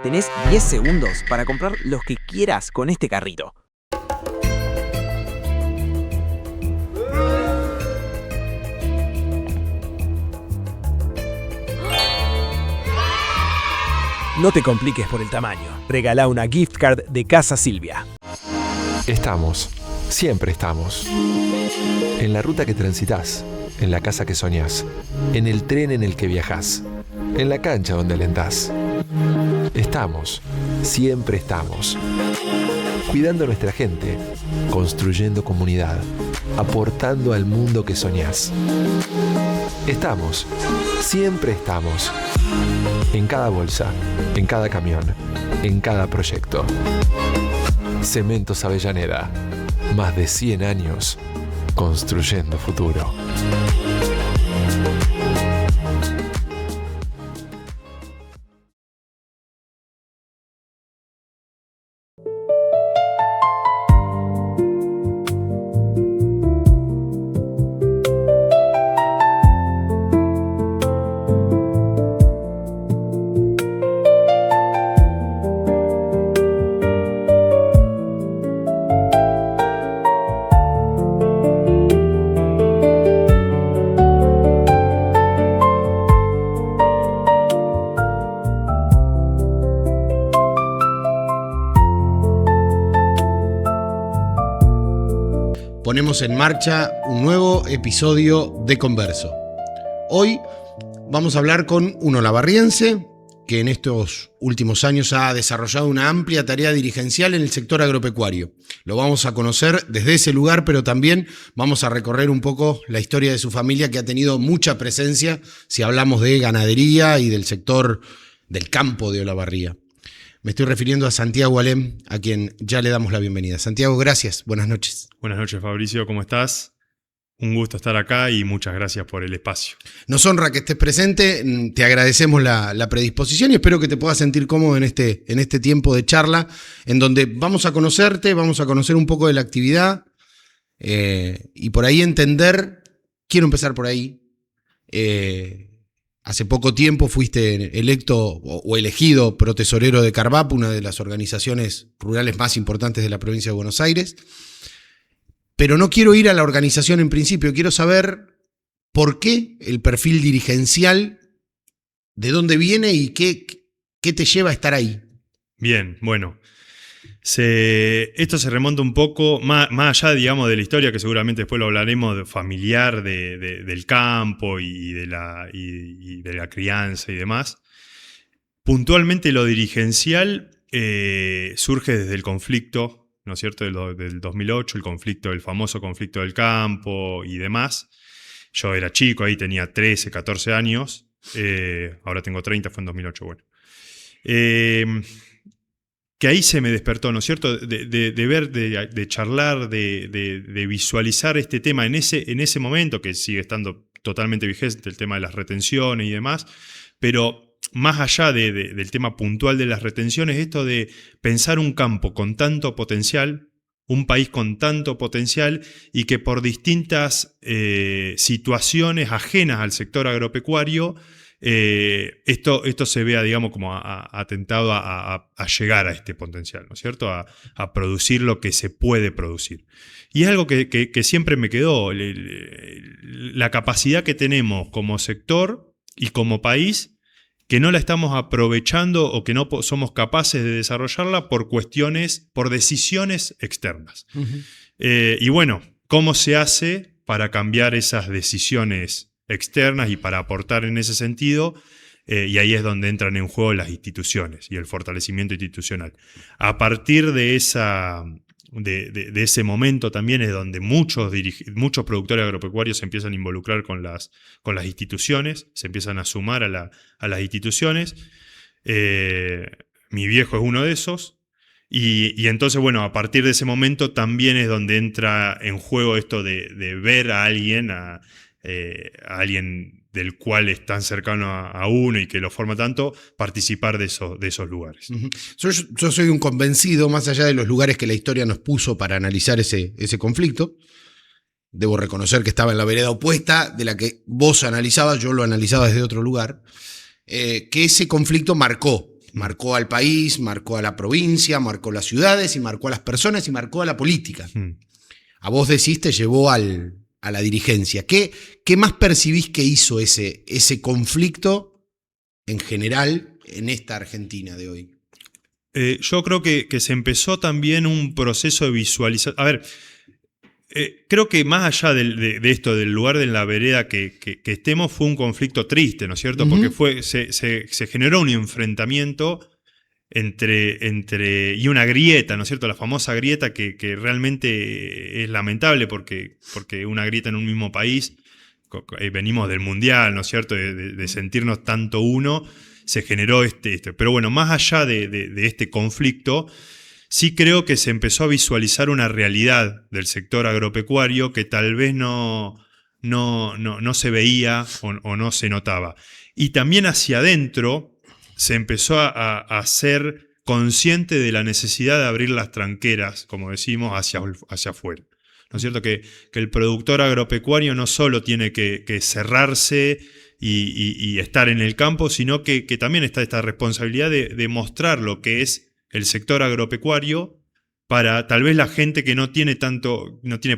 Tenés 10 segundos para comprar los que quieras con este carrito. No te compliques por el tamaño. Regala una gift card de Casa Silvia. Estamos, siempre estamos. En la ruta que transitas, en la casa que soñás, en el tren en el que viajás, en la cancha donde alentás. Estamos, siempre estamos. Cuidando a nuestra gente, construyendo comunidad, aportando al mundo que soñás. Estamos, siempre estamos. En cada bolsa, en cada camión, en cada proyecto. Cementos Avellaneda, más de 100 años construyendo futuro. Ponemos en marcha un nuevo episodio de Converso. Hoy vamos a hablar con un olavarriense que en estos últimos años ha desarrollado una amplia tarea dirigencial en el sector agropecuario. Lo vamos a conocer desde ese lugar, pero también vamos a recorrer un poco la historia de su familia, que ha tenido mucha presencia si hablamos de ganadería y del sector del campo de Olavarría. Me estoy refiriendo a Santiago Alem, a quien ya le damos la bienvenida. Santiago, gracias. Buenas noches. Buenas noches, Fabricio. ¿Cómo estás? Un gusto estar acá y muchas gracias por el espacio. Nos honra que estés presente. Te agradecemos la predisposición y espero que te puedas sentir cómodo en este tiempo de charla, en donde vamos a conocerte, vamos a conocer un poco de la actividad y por ahí entender. Quiero empezar por ahí. Hace poco tiempo fuiste electo o elegido protesorero de Carvap, una de las organizaciones rurales más importantes de la provincia de Buenos Aires. Pero no quiero ir a la organización en principio, quiero saber por qué el perfil dirigencial, de dónde viene y qué te lleva a estar ahí. Bien, bueno. Esto se remonta un poco más allá, digamos, de la historia, que seguramente después lo hablaremos, de familiar del campo y de la crianza y demás. Puntualmente lo dirigencial surge desde el conflicto, ¿no es cierto?, del 2008, el famoso conflicto del campo y demás. Yo era chico, ahí tenía 13, 14 años, ahora tengo 30, fue en 2008, bueno. Que ahí se me despertó, ¿no es cierto?, de ver, de charlar, de visualizar este tema en ese momento, que sigue estando totalmente vigente, el tema de las retenciones y demás, pero más allá del tema puntual de las retenciones, esto de pensar un campo con tanto potencial, un país con tanto potencial, y que por distintas situaciones ajenas al sector agropecuario, esto se vea, digamos, como atentado a llegar a este potencial, ¿no es cierto?, a producir lo que se puede producir. Y es algo que siempre me quedó, la capacidad que tenemos como sector y como país, que no la estamos aprovechando o que no somos capaces de desarrollarla por decisiones externas. Uh-huh. Y bueno, ¿cómo se hace para cambiar esas decisiones externas y para aportar en ese sentido? Y ahí es donde entran en juego las instituciones y el fortalecimiento institucional. A partir de ese momento también es donde muchos productores agropecuarios se empiezan a involucrar con las instituciones, se empiezan a sumar a las instituciones. Mi viejo es uno de esos. Y entonces, bueno, a partir de ese momento también es donde entra en juego esto de ver a alguien, a alguien del cual es tan cercano a uno y que lo forma tanto, participar de esos lugares. Uh-huh. Yo soy un convencido, más allá de los lugares que la historia nos puso para analizar ese conflicto. Debo reconocer que estaba en la vereda opuesta de la que vos analizabas, yo lo analizaba desde otro lugar, que ese conflicto marcó Marcó al país, marcó a la provincia, marcó las ciudades, y marcó a las personas, y marcó a la política. A vos decís, te llevó a la dirigencia. ¿Qué más percibís que hizo ese conflicto en general en esta Argentina de hoy? Yo creo que se empezó también un proceso de visualización. A ver, creo que más allá de esto, del lugar de la vereda que estemos, fue un conflicto triste, ¿no es cierto? Porque se generó un enfrentamiento entre y una grieta, ¿no es cierto? La famosa grieta que realmente es lamentable porque una grieta en un mismo país, venimos del mundial, ¿no es cierto? De sentirnos tanto uno, se generó Pero bueno, más allá de este conflicto, sí creo que se empezó a visualizar una realidad del sector agropecuario que tal vez no se veía o no se notaba. Y también hacia adentro se empezó a ser consciente de la necesidad de abrir las tranqueras, como decimos, hacia afuera. ¿No es cierto? Que el productor agropecuario no solo tiene que cerrarse y estar en el campo, sino que también está esta responsabilidad de mostrar lo que es el sector agropecuario para tal vez la gente que no tiene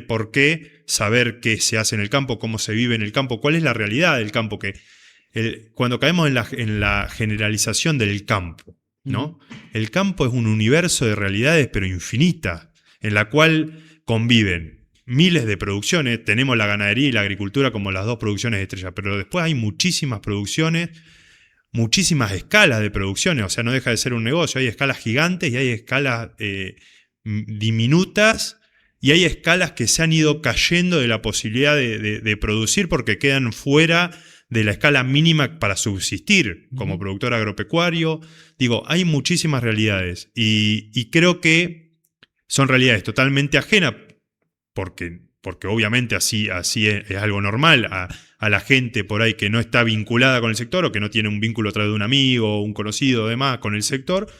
por qué saber qué se hace en el campo, cómo se vive en el campo, cuál es la realidad del campo, cuando caemos en la generalización del campo, ¿no? El campo es un universo de realidades, pero infinitas, en la cual conviven miles de producciones. Tenemos la ganadería y la agricultura como las dos producciones estrellas, pero después hay muchísimas producciones, muchísimas escalas de producciones, o sea, no deja de ser un negocio. Hay escalas gigantes y hay escalas diminutas, y hay escalas que se han ido cayendo de la posibilidad de producir porque quedan fuera de la escala mínima para subsistir como productor agropecuario. Digo, hay muchísimas realidades y creo que son realidades totalmente ajenas porque obviamente así es algo normal a la gente por ahí que no está vinculada con el sector o que no tiene un vínculo a través de un amigo o un conocido o demás con el sector,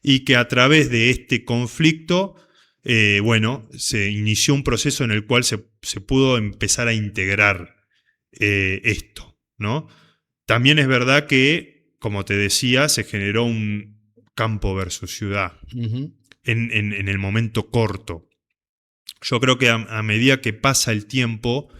y que a través de este conflicto se inició un proceso en el cual se pudo empezar a integrar esto, ¿no? También es verdad que, como te decía, se generó un campo versus ciudad en el momento corto. Yo creo que a medida que pasa el tiempo,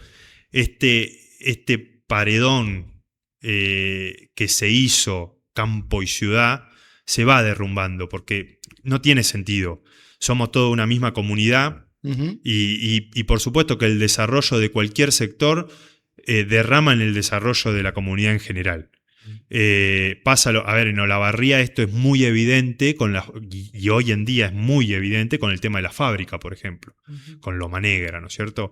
este paredón que se hizo campo y ciudad se va derrumbando porque no tiene sentido. Somos toda una misma comunidad y por supuesto que el desarrollo de cualquier sector derrama en el desarrollo de la comunidad en general. A ver, en Olavarría esto es muy evidente y hoy en día es muy evidente con el tema de la fábrica, por ejemplo, con Loma Negra, ¿no es cierto?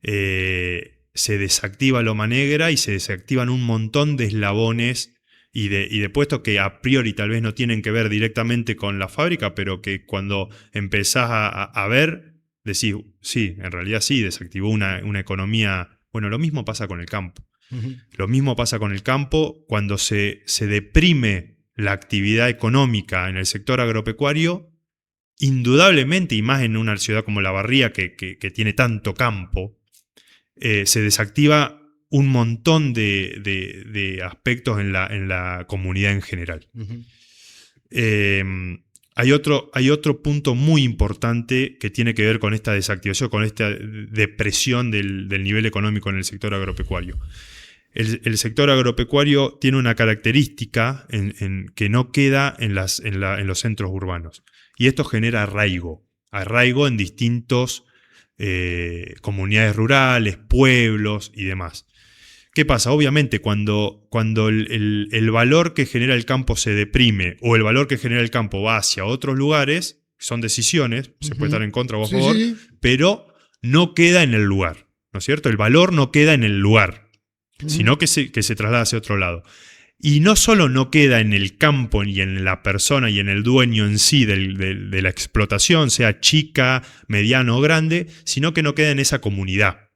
Se desactiva Loma Negra y se desactivan un montón de eslabones y de puestos que a priori tal vez no tienen que ver directamente con la fábrica, pero que cuando empezás a ver, decís, sí, en realidad sí, desactivó una economía. Bueno, lo mismo pasa con el campo. Lo mismo pasa con el campo cuando se deprime la actividad económica en el sector agropecuario. Indudablemente, y más en una ciudad como Olavarría que tiene tanto campo, se desactiva un montón de aspectos en la comunidad en general. Hay otro punto muy importante que tiene que ver con esta desactivación, con esta depresión del nivel económico en el sector agropecuario. El sector agropecuario tiene una característica que no queda en los centros urbanos. Y esto genera arraigo en distintos comunidades rurales, pueblos y demás. ¿Qué pasa? Obviamente, cuando el valor que genera el campo se deprime o el valor que genera el campo va hacia otros lugares, son decisiones, se puede estar en contra o a favor, pero no queda en el lugar, ¿no es cierto? El valor no queda en el lugar, sino que se traslada hacia otro lado. Y no solo no queda en el campo y en la persona y en el dueño en sí de la explotación, sea chica, mediano o grande, sino que no queda en esa comunidad.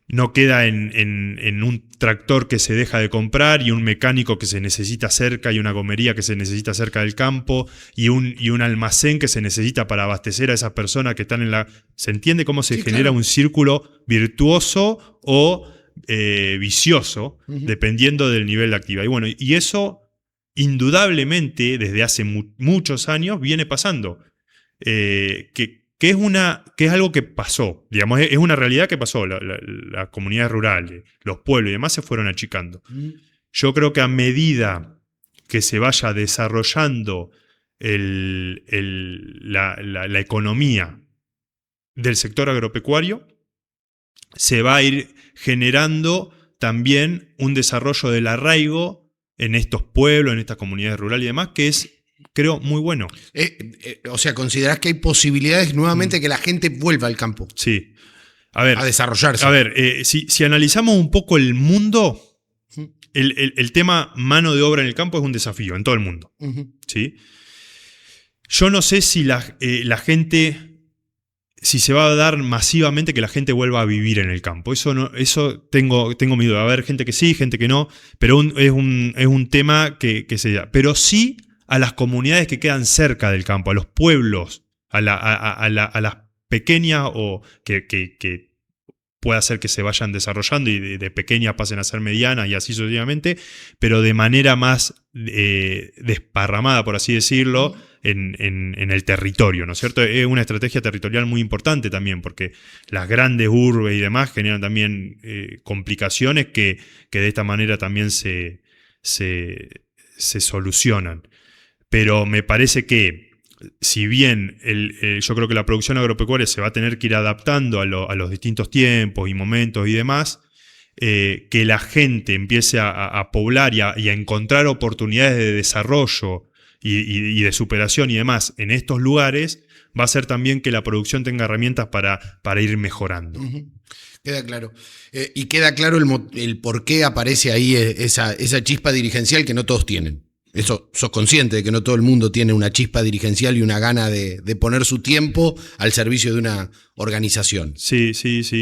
No queda en un tractor que se deja de comprar y un mecánico que se necesita cerca y una gomería que se necesita cerca del campo y un almacén que se necesita para abastecer a esas personas que están en la... ¿Se entiende cómo se genera un círculo virtuoso o vicioso dependiendo del nivel de actividad? Y bueno, y eso indudablemente desde hace muchos años viene pasando. Que es algo que pasó, digamos, es una realidad que pasó. Las comunidades rurales, los pueblos y demás se fueron achicando. Yo creo que a medida que se vaya desarrollando la economía del sector agropecuario, se va a ir generando también un desarrollo del arraigo en estos pueblos, en estas comunidades rurales y demás, que es, creo, muy bueno. O sea, ¿considerás que hay posibilidades nuevamente que la gente vuelva al campo? Sí. A ver, a desarrollarse. A ver, si analizamos un poco el mundo, el tema mano de obra en el campo es un desafío en todo el mundo. ¿Sí? Yo no sé si la gente... si se va a dar masivamente que la gente vuelva a vivir en el campo. Eso tengo mi duda. Va a haber gente que sí, gente que no, pero es un tema que se da. Pero sí a las comunidades que quedan cerca del campo, a los pueblos, a las pequeñas o que pueda ser que se vayan desarrollando y de pequeñas pasen a ser medianas y así sucesivamente, pero de manera más desparramada, por así decirlo, en el territorio, ¿no es cierto? Es una estrategia territorial muy importante también, porque las grandes urbes y demás generan también complicaciones que de esta manera también se solucionan. Pero me parece que, si bien yo creo que la producción agropecuaria se va a tener que ir adaptando a los distintos tiempos y momentos y demás, que la gente empiece a poblar y a encontrar oportunidades de desarrollo y de superación y demás en estos lugares, va a hacer también que la producción tenga herramientas para ir mejorando. Queda claro. Y queda claro el por qué aparece ahí esa chispa dirigencial que no todos tienen. Eso, sos consciente de que no todo el mundo tiene una chispa dirigencial y una gana de poner su tiempo al servicio de una organización. Sí,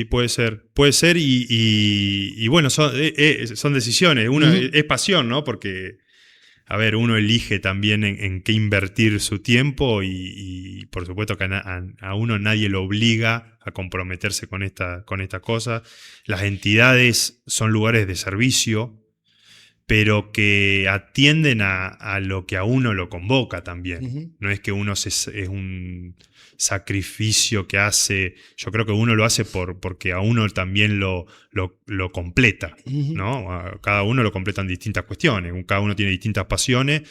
puede ser. Puede ser y bueno, son decisiones. Es pasión, ¿no? Porque, a ver, uno elige también en qué invertir su tiempo y por supuesto que a uno nadie lo obliga a comprometerse con esta cosa. Las entidades son lugares de servicio, pero que atienden a lo que a uno lo convoca también. No es que uno es un sacrificio que hace, yo creo que uno lo hace porque a uno también lo completa, ¿no? A cada uno lo completan distintas cuestiones, cada uno tiene distintas pasiones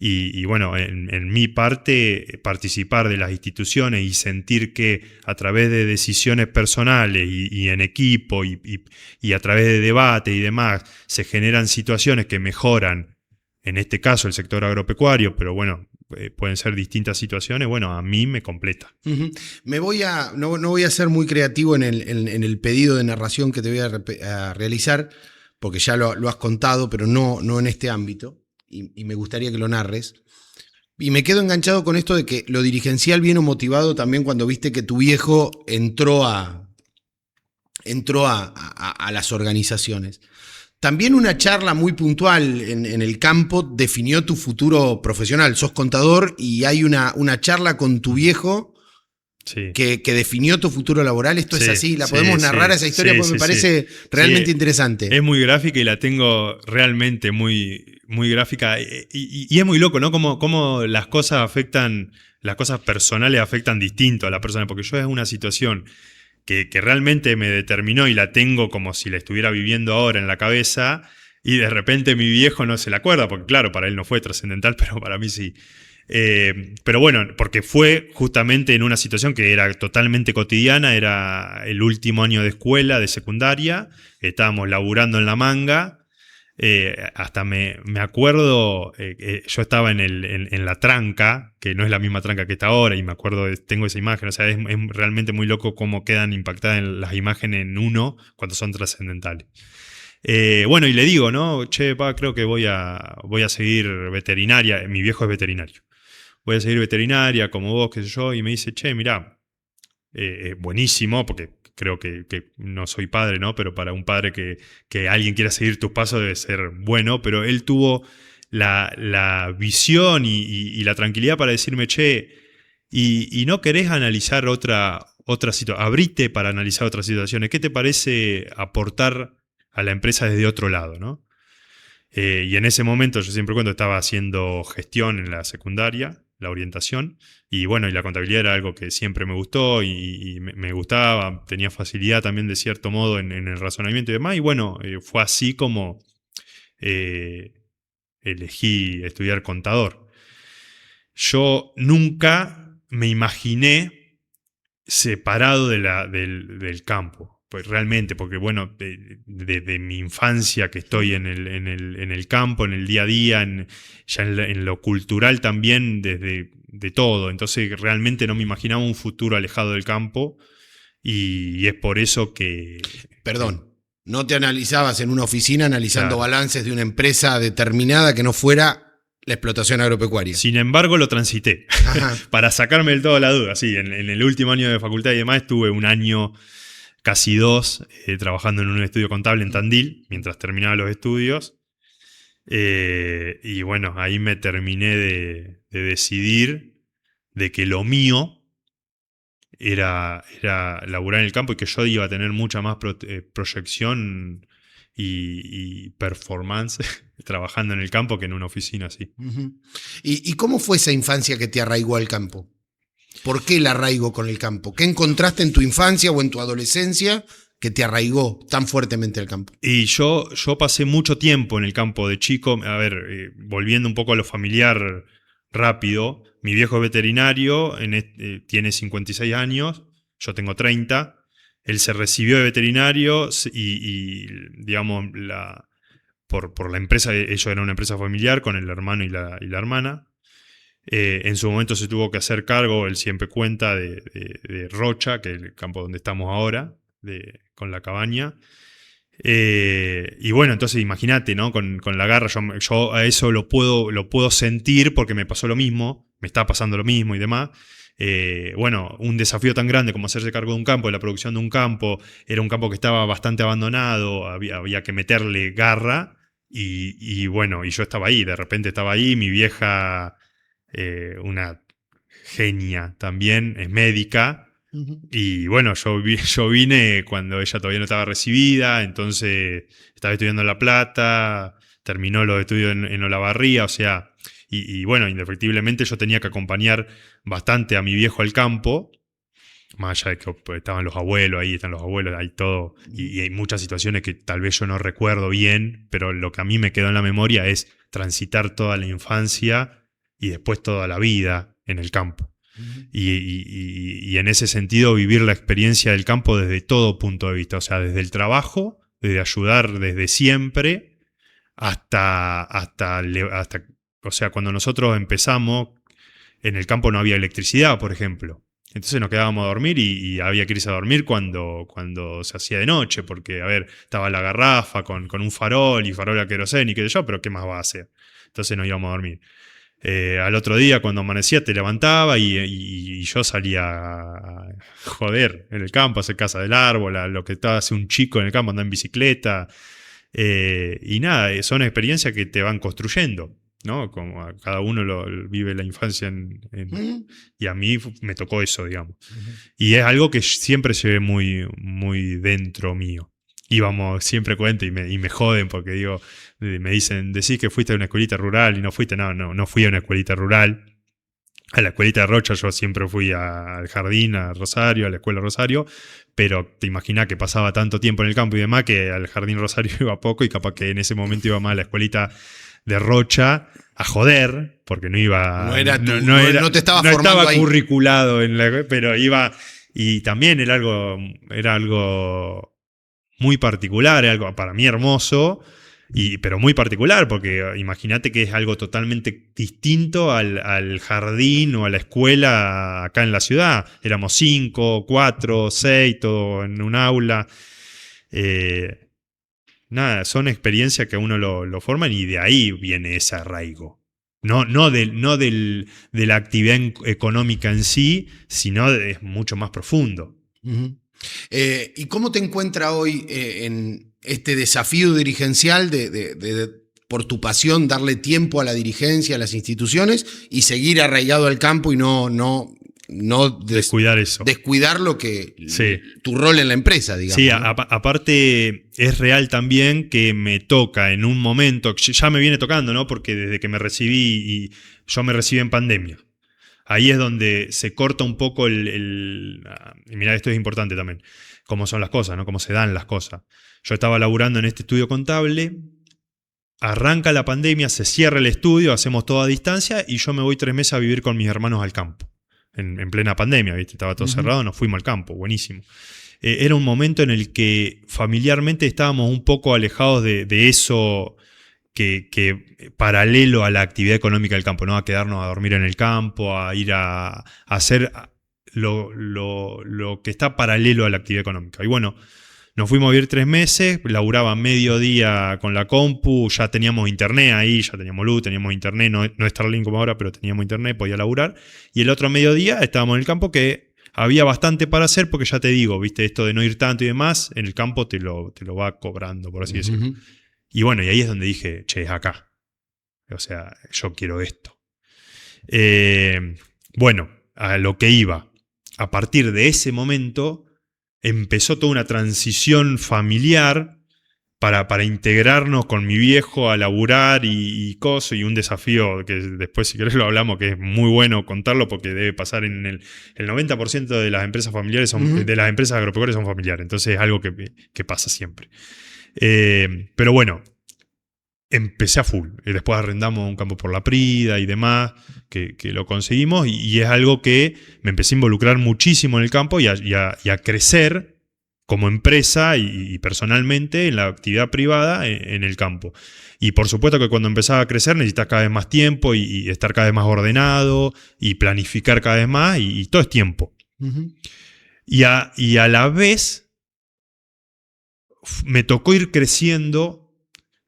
y bueno, en mi parte, participar de las instituciones y sentir que a través de decisiones personales y en equipo y a través de debate y demás se generan situaciones que mejoran, en este caso el sector agropecuario, pero bueno, pueden ser distintas situaciones, bueno, a mí me completa. No voy a ser muy creativo en el pedido de narración que te voy a realizar, porque ya lo has contado, pero no en este ámbito. Y me gustaría que lo narres. Y me quedo enganchado con esto de que lo dirigencial vino motivado también cuando viste que tu viejo entró a las organizaciones. También una charla muy puntual en el campo definió tu futuro profesional. Sos contador y hay una charla con tu viejo que definió tu futuro laboral. Esto es así. ¿La podemos narrar esa historia? Porque me parece realmente interesante. Es muy gráfica y la tengo realmente muy, muy gráfica. Y es muy loco, ¿no? Cómo las cosas personales afectan distinto a la persona. Porque yo es una situación que realmente me determinó y la tengo como si la estuviera viviendo ahora en la cabeza. Y de repente mi viejo no se la acuerda, porque claro, para él no fue trascendental, pero para mí sí. Pero bueno, porque fue justamente en una situación que era totalmente cotidiana, era el último año de escuela, de secundaria, estábamos laburando en la manga, hasta me acuerdo, yo estaba en la tranca, que no es la misma tranca que está ahora, y me acuerdo, tengo esa imagen, o sea, es realmente muy loco cómo quedan impactadas las imágenes en uno cuando son trascendentales. Bueno, y le digo, ¿no? Che, pa, creo que voy a seguir veterinaria, mi viejo es veterinario. Voy a seguir veterinaria como vos, qué sé yo, y me dice, che, mirá, buenísimo, porque creo que no soy padre, ¿no? Pero para un padre que alguien quiera seguir tus pasos debe ser bueno, pero él tuvo la visión y la tranquilidad para decirme, che, y no querés analizar otra situación, abrite para analizar otras situaciones, ¿qué te parece aportar a la empresa desde otro lado, ¿no? Y en ese momento, yo siempre cuento, estaba haciendo gestión en la secundaria, la orientación, y bueno, y la contabilidad era algo que siempre me gustó y me gustaba, tenía facilidad también de cierto modo en el razonamiento y demás, y bueno, fue así como elegí estudiar contador. Yo nunca me imaginé separado del campo. Pues realmente, porque bueno, desde mi infancia que estoy en el campo, en el día a día, ya en lo cultural también, de todo. Entonces realmente no me imaginaba un futuro alejado del campo y es por eso que... Perdón, no te analizabas en una oficina analizando Claro. balances de una empresa determinada que no fuera la explotación agropecuaria. Sin embargo, lo transité. Ajá. Para sacarme del todo la duda. Sí, en el último año de facultad y demás estuve un año... casi 2, trabajando en un estudio contable en Tandil, mientras terminaba los estudios. Y bueno, ahí me terminé de decidir de que lo mío era laburar en el campo y que yo iba a tener mucha más proyección y performance trabajando en el campo que en una oficina así. Uh-huh. ¿Y cómo fue esa infancia que te arraigó al campo? ¿Por qué el arraigo con el campo? ¿Qué encontraste en tu infancia o en tu adolescencia que te arraigó tan fuertemente al campo? Y yo pasé mucho tiempo en el campo de chico. A ver, volviendo un poco a lo familiar rápido, mi viejo es veterinario, tiene 56 años, yo tengo 30. Él se recibió de veterinario y digamos, por la empresa, ellos eran una empresa familiar con el hermano y la hermana. En su momento se tuvo que hacer cargo, él siempre cuenta, de Rocha, que es el campo donde estamos ahora, con la cabaña. Y bueno, entonces imagínate, ¿no? Con la garra, yo a eso lo puedo sentir porque me pasó lo mismo, me está pasando lo mismo y demás. Bueno, un desafío tan grande como hacerse cargo de un campo, de la producción de un campo, era un campo que estaba bastante abandonado, había que meterle garra y bueno, y yo estaba ahí, de repente estaba ahí, mi vieja... una genia también, es médica. Uh-huh. Y bueno, yo vine cuando ella todavía no estaba recibida, entonces estaba estudiando en La Plata, terminó los estudios en Olavarría, o sea, y bueno, indefectiblemente yo tenía que acompañar bastante a mi viejo al campo, más allá de que estaban los abuelos, ahí están los abuelos, hay todo, y hay muchas situaciones que tal vez yo no recuerdo bien, pero lo que a mí me quedó en la memoria es transitar toda la infancia y después toda la vida en el campo. Uh-huh. Y en ese sentido vivir la experiencia del campo desde todo punto de vista, o sea, desde el trabajo, desde ayudar desde siempre, hasta o sea, cuando nosotros empezamos, en el campo no había electricidad, por ejemplo. Entonces nos quedábamos a dormir y había que irse a dormir cuando se hacía de noche, porque, a ver, estaba la garrafa con un farol y farol a queroseno y qué sé yo, pero ¿qué más va a hacer? Entonces nos íbamos a dormir. Al otro día, cuando amanecía, te levantaba y yo salía a joder en el campo, a hacer caza del árbol, a lo que hace un chico en el campo, andar en bicicleta. Y nada, son experiencias que te van construyendo, ¿no? Como a cada uno vive la infancia y a mí me tocó eso, digamos. Uh-huh. Y es algo que siempre se ve muy, muy dentro mío. Íbamos, siempre cuento y me joden porque digo, me dicen, decís que fuiste a una escuelita rural y no fuiste. No fui a una escuelita rural. A la escuelita de Rocha yo siempre fui al jardín, a Rosario, a la escuela Rosario, pero te imaginás que pasaba tanto tiempo en el campo y demás que al jardín Rosario iba poco y capaz que en ese momento iba más a la escuelita de Rocha a joder, porque no iba... No te estaba formando estaba ahí. Curriculado, pero iba... Y también era algo muy particular, algo para mí hermoso, pero muy particular, porque imagínate que es algo totalmente distinto al jardín o a la escuela acá en la ciudad. Éramos 5, 4, 6, todo en un aula. Nada, son experiencias que a uno lo forman y de ahí viene ese arraigo. No de la actividad económica en sí, sino es mucho más profundo. Uh-huh. ¿Y cómo te encuentras hoy en este desafío dirigencial de por tu pasión darle tiempo a la dirigencia, a las instituciones y seguir arraigado al campo y no no descuidar eso. Descuidar lo que Sí. tu rol en la empresa, digamos. Sí, ¿no? aparte es real también que me toca en un momento, ya me viene tocando, ¿no? Porque desde que me recibí, y yo me recibí en pandemia. Ahí es donde se corta un poco y mirá, esto es importante también, cómo son las cosas, ¿no? Cómo se dan las cosas. Yo estaba laburando en este estudio contable, arranca la pandemia, se cierra el estudio, hacemos todo a distancia y yo me voy 3 meses a vivir con mis hermanos al campo. En plena pandemia, ¿viste? Estaba todo cerrado, nos fuimos al campo, buenísimo. Era un momento en el que familiarmente estábamos un poco alejados de eso que paralelo a la actividad económica del campo, ¿no? A quedarnos a dormir en el campo, a ir a hacer lo que está paralelo a la actividad económica. Y bueno, nos fuimos a vivir 3 meses, laburaba mediodía con la compu, ya teníamos internet ahí, ya teníamos luz, teníamos internet, no Starlink como ahora, pero teníamos internet, podía laburar. Y el otro mediodía estábamos en el campo que había bastante para hacer, porque ya te digo, viste, esto de no ir tanto y demás, en el campo te lo va cobrando, por así decirlo. Y bueno, y ahí es donde dije, che, es acá. O sea, yo quiero esto. Bueno, a lo que iba. A partir de ese momento empezó toda una transición familiar para integrarnos con mi viejo a laburar y cosas, y un desafío que después, si querés, lo hablamos, que es muy bueno contarlo porque debe pasar en el 90% de las empresas familiares, de las empresas agropecuarias son familiares, entonces es algo que pasa siempre. Pero bueno, empecé a full. Después arrendamos un campo por la Prida y demás, que lo conseguimos, y es algo que me empecé a involucrar muchísimo en el campo y a crecer como empresa y personalmente en la actividad privada en el campo. Y por supuesto que cuando empezaba a crecer necesitas cada vez más tiempo y estar cada vez más ordenado y planificar cada vez más, y todo es tiempo. Y a la vez me tocó ir creciendo,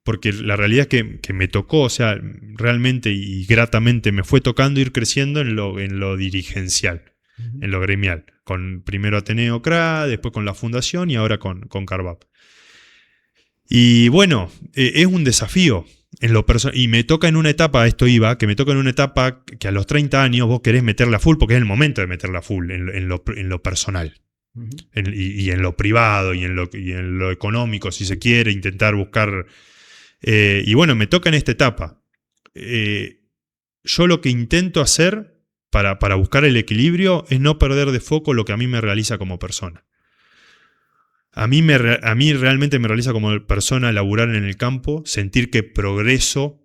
porque la realidad es que me tocó, o sea, realmente y gratamente me fue tocando ir creciendo en lo dirigencial, en lo gremial. Con primero Ateneo CRA, después con la fundación y ahora con Carvap. Y bueno, es un desafío en lo personal. Y me toca en una etapa, que me toca en una etapa que a los 30 años vos querés meterla full, porque es el momento de meterla full en lo personal. Y en lo privado y en lo económico, si se quiere, intentar buscar. Y bueno, me toca en esta etapa. Yo lo que intento hacer para buscar el equilibrio es no perder de foco lo que a mí me realiza como persona. A mí realmente me realiza como persona laburar en el campo, sentir que progreso.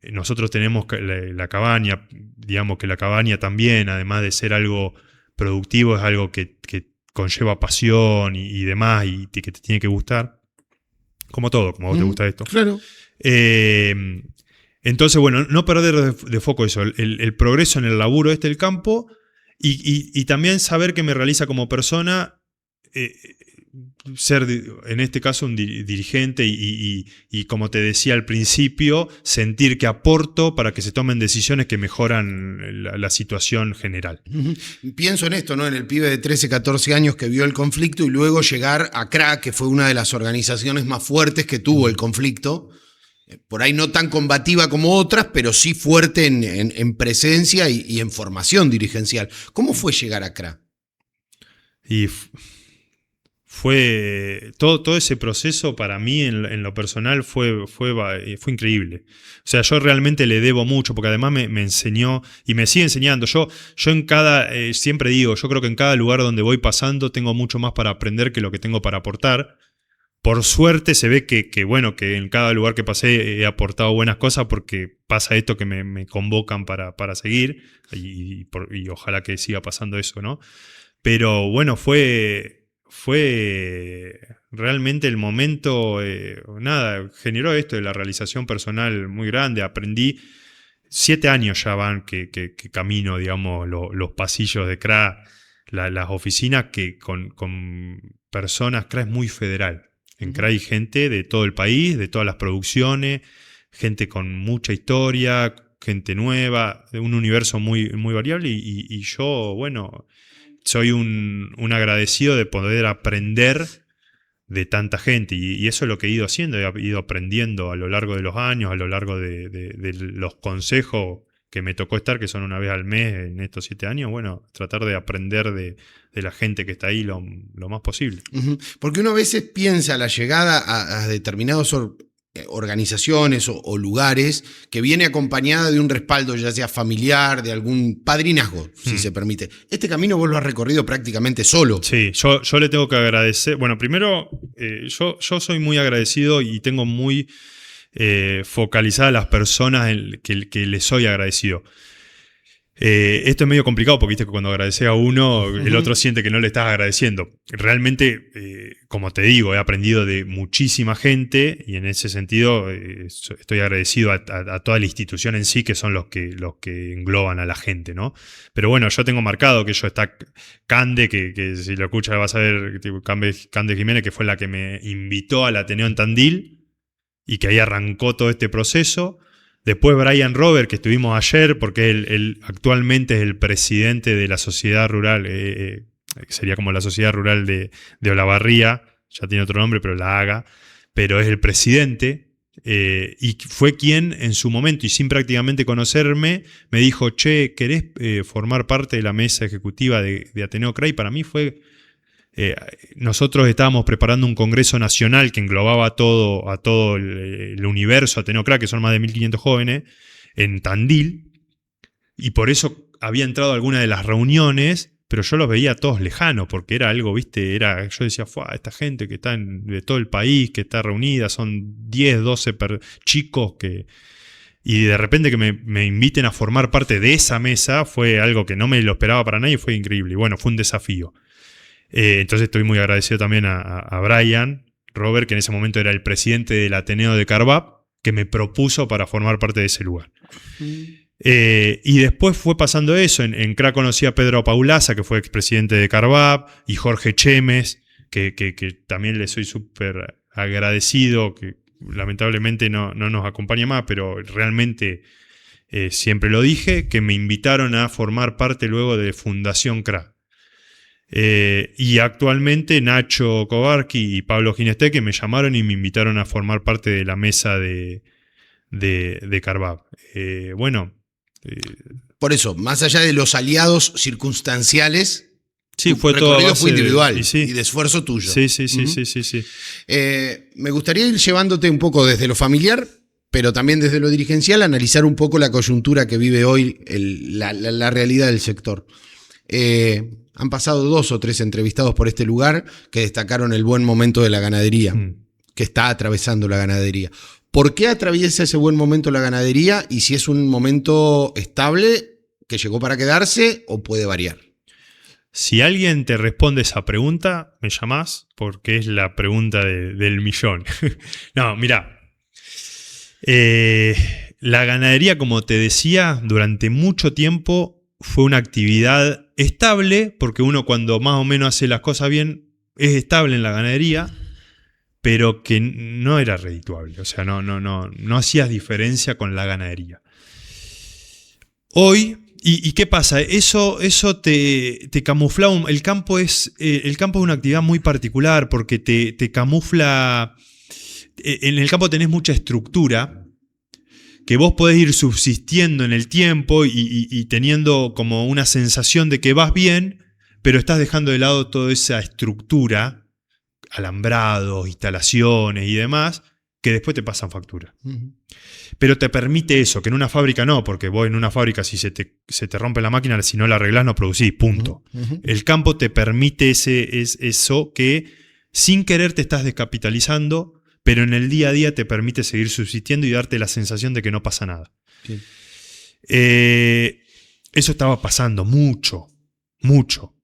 Nosotros tenemos la cabaña, digamos que la cabaña también, además de ser algo productivo, es algo que conlleva pasión y demás, y que te tiene que gustar. Como todo, como a vos te gusta esto. Claro. Entonces, bueno, no perder de foco eso, el progreso en el laburo del campo, y también saber que me realiza como persona ser, en este caso, un dirigente y como te decía al principio, sentir que aporto para que se tomen decisiones que mejoran la situación general. Pienso en esto, ¿no? En el pibe de 13, 14 años que vio el conflicto y luego llegar a CRA, que fue una de las organizaciones más fuertes que tuvo el conflicto. Por ahí no tan combativa como otras, pero sí fuerte en presencia y en formación dirigencial. ¿Cómo fue llegar a CRA? Y fue todo ese proceso para mí en lo personal fue increíble. O sea, yo realmente le debo mucho, porque además me enseñó y me sigue enseñando. Yo en siempre digo, yo creo que en cada lugar donde voy pasando tengo mucho más para aprender que lo que tengo para aportar. Por suerte se ve que en cada lugar que pasé he aportado buenas cosas, porque pasa esto que me convocan para seguir, y ojalá que siga pasando eso, ¿no? Pero bueno, fue realmente el momento, generó esto de la realización personal muy grande. Aprendí, 7 años ya van que camino, digamos, los pasillos de CRA, las oficinas, que con personas. CRA es muy federal. En CRA hay gente de todo el país, de todas las producciones, gente con mucha historia, gente nueva, de un universo muy, muy variable, y yo, bueno, soy un agradecido de poder aprender de tanta gente, y eso es lo que he ido haciendo, he ido aprendiendo a lo largo de los años, a lo largo de los consejos que me tocó estar, que son una vez al mes en estos 7 años, bueno, tratar de aprender de la gente que está ahí lo más posible. Ujú. Porque uno a veces piensa la llegada a determinados organizaciones o lugares que viene acompañada de un respaldo, ya sea familiar, de algún padrinazgo, si se permite. Este camino vos lo has recorrido prácticamente solo. Sí, yo le tengo que agradecer. Bueno, primero, yo soy muy agradecido y tengo muy focalizadas las personas que les soy agradecido. Esto es medio complicado porque viste que cuando agradeces a uno, el otro siente que no le estás agradeciendo. Realmente, como te digo, he aprendido de muchísima gente y en ese sentido estoy agradecido a toda la institución en sí, que son los que engloban a la gente, ¿no? Pero bueno, yo tengo marcado que está Cande, que si lo escuchas vas a ver, Cande Jiménez, que fue la que me invitó al Ateneo en Tandil y que ahí arrancó todo este proceso. Después Brian Robert, que estuvimos ayer, porque él actualmente es el presidente de la sociedad rural, sería como la sociedad rural de Olavarría, ya tiene otro nombre, pero la haga, pero es el presidente, y fue quien en su momento, y sin prácticamente conocerme, me dijo, che, ¿querés formar parte de la mesa ejecutiva de Ateneo CRA? Y para mí fue... nosotros estábamos preparando un congreso nacional que englobaba a todo el universo Ateneo CRA, que son más de 1.500 jóvenes, en Tandil, y por eso había entrado a alguna de las reuniones, pero yo los veía todos lejanos, porque era algo, viste, yo decía, esta gente que está de todo el país, que está reunida, son 10, 12 chicos y de repente que me inviten a formar parte de esa mesa fue algo que no me lo esperaba para nadie, fue increíble, y bueno, fue un desafío. Entonces estoy muy agradecido también a Brian Robert, que en ese momento era el presidente del Ateneo de Carvap, que me propuso para formar parte de ese lugar. Y después fue pasando eso. En CRA conocí a Pedro Paulaza, que fue expresidente de Carvap, y Jorge Chemes, que también le soy súper agradecido, que lamentablemente no nos acompaña más, pero realmente siempre lo dije, que me invitaron a formar parte luego de Fundación CRA. Y actualmente Nacho Kovarki y Pablo Gineste me llamaron y me invitaron a formar parte de la mesa de Carvap. Por eso, más allá de los aliados circunstanciales, sí, fue el todo recorrido fue individual y de esfuerzo tuyo. Sí. Me gustaría ir llevándote un poco desde lo familiar, pero también desde lo dirigencial, analizar un poco la coyuntura que vive hoy, la realidad del sector. Han pasado 2 o 3 entrevistados por este lugar que destacaron el buen momento de la ganadería, que está atravesando la ganadería. ¿Por qué atraviesa ese buen momento la ganadería y si es un momento estable que llegó para quedarse o puede variar? Si alguien te responde esa pregunta, me llamás porque es la pregunta del millón. No, mirá. La ganadería, como te decía, durante mucho tiempo fue una actividad estable, porque uno cuando más o menos hace las cosas bien es estable en la ganadería, pero que no era redituable. O sea, no hacías diferencia con la ganadería. Hoy, ¿y qué pasa? Eso te camufla. El campo es una actividad muy particular porque te camufla. En el campo tenés mucha estructura que vos podés ir subsistiendo en el tiempo y teniendo como una sensación de que vas bien, pero estás dejando de lado toda esa estructura, alambrados, instalaciones y demás, que después te pasan factura. Pero te permite eso, que en una fábrica no, porque vos en una fábrica si se te rompe la máquina, si no la arreglás no producís, punto. El campo te permite eso que sin querer te estás descapitalizando, pero en el día a día te permite seguir subsistiendo y darte la sensación de que no pasa nada. Sí. Eso estaba pasando mucho.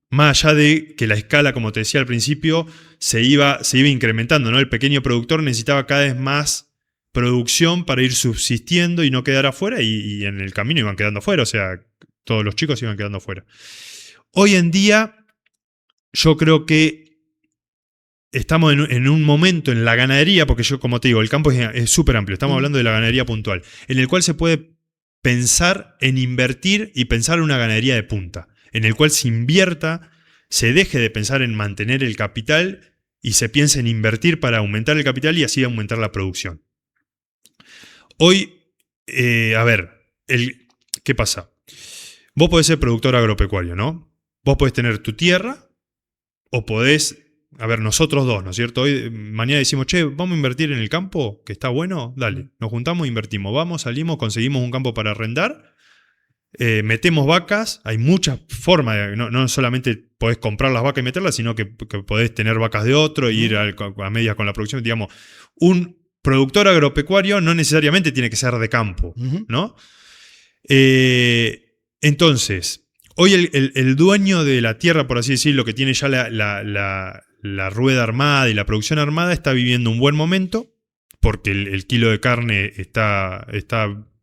Más allá de que la escala, como te decía al principio, se iba incrementando, ¿no? El pequeño productor necesitaba cada vez más producción para ir subsistiendo y no quedar afuera, y en el camino iban quedando afuera, o sea, todos los chicos iban quedando afuera. Hoy en día, yo creo que estamos en un momento en la ganadería, porque yo, como te digo, el campo es súper amplio, estamos hablando de la ganadería puntual, en el cual se puede pensar en invertir y pensar en una ganadería de punta, en el cual se invierta, se deje de pensar en mantener el capital y se piense en invertir para aumentar el capital y así aumentar la producción. Hoy, ¿qué pasa? Vos podés ser productor agropecuario, ¿no? Vos podés tener tu tierra o podés, a ver, nosotros dos, ¿no es cierto? Hoy, mañana decimos, che, vamos a invertir en el campo, que está bueno, dale, nos juntamos, invertimos, vamos, salimos, conseguimos un campo para arrendar, metemos vacas, hay muchas formas, no solamente podés comprar las vacas y meterlas, sino que podés tener vacas de otro e ir a medias con la producción. Digamos, un productor agropecuario no necesariamente tiene que ser de campo, ¿no? Entonces, hoy el dueño de la tierra, por así decirlo, que tiene ya la rueda armada y la producción armada, está viviendo un buen momento, porque el kilo de carne está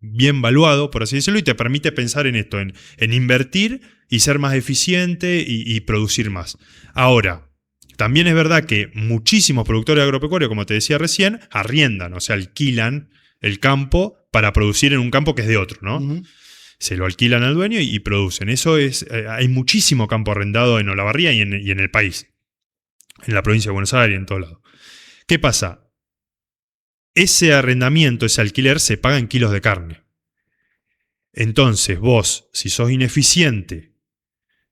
bien valuado, por así decirlo, y te permite pensar en esto, en invertir y ser más eficiente y producir más. Ahora, también es verdad que muchísimos productores agropecuarios, como te decía recién, arriendan, o sea, alquilan el campo para producir en un campo que es de otro, ¿no? Se lo alquilan al dueño y producen. Eso es, hay muchísimo campo arrendado en Olavarría y en el país, en la provincia de Buenos Aires y en todos lados. ¿Qué pasa? Ese arrendamiento, ese alquiler, se paga en kilos de carne. Entonces vos, si sos ineficiente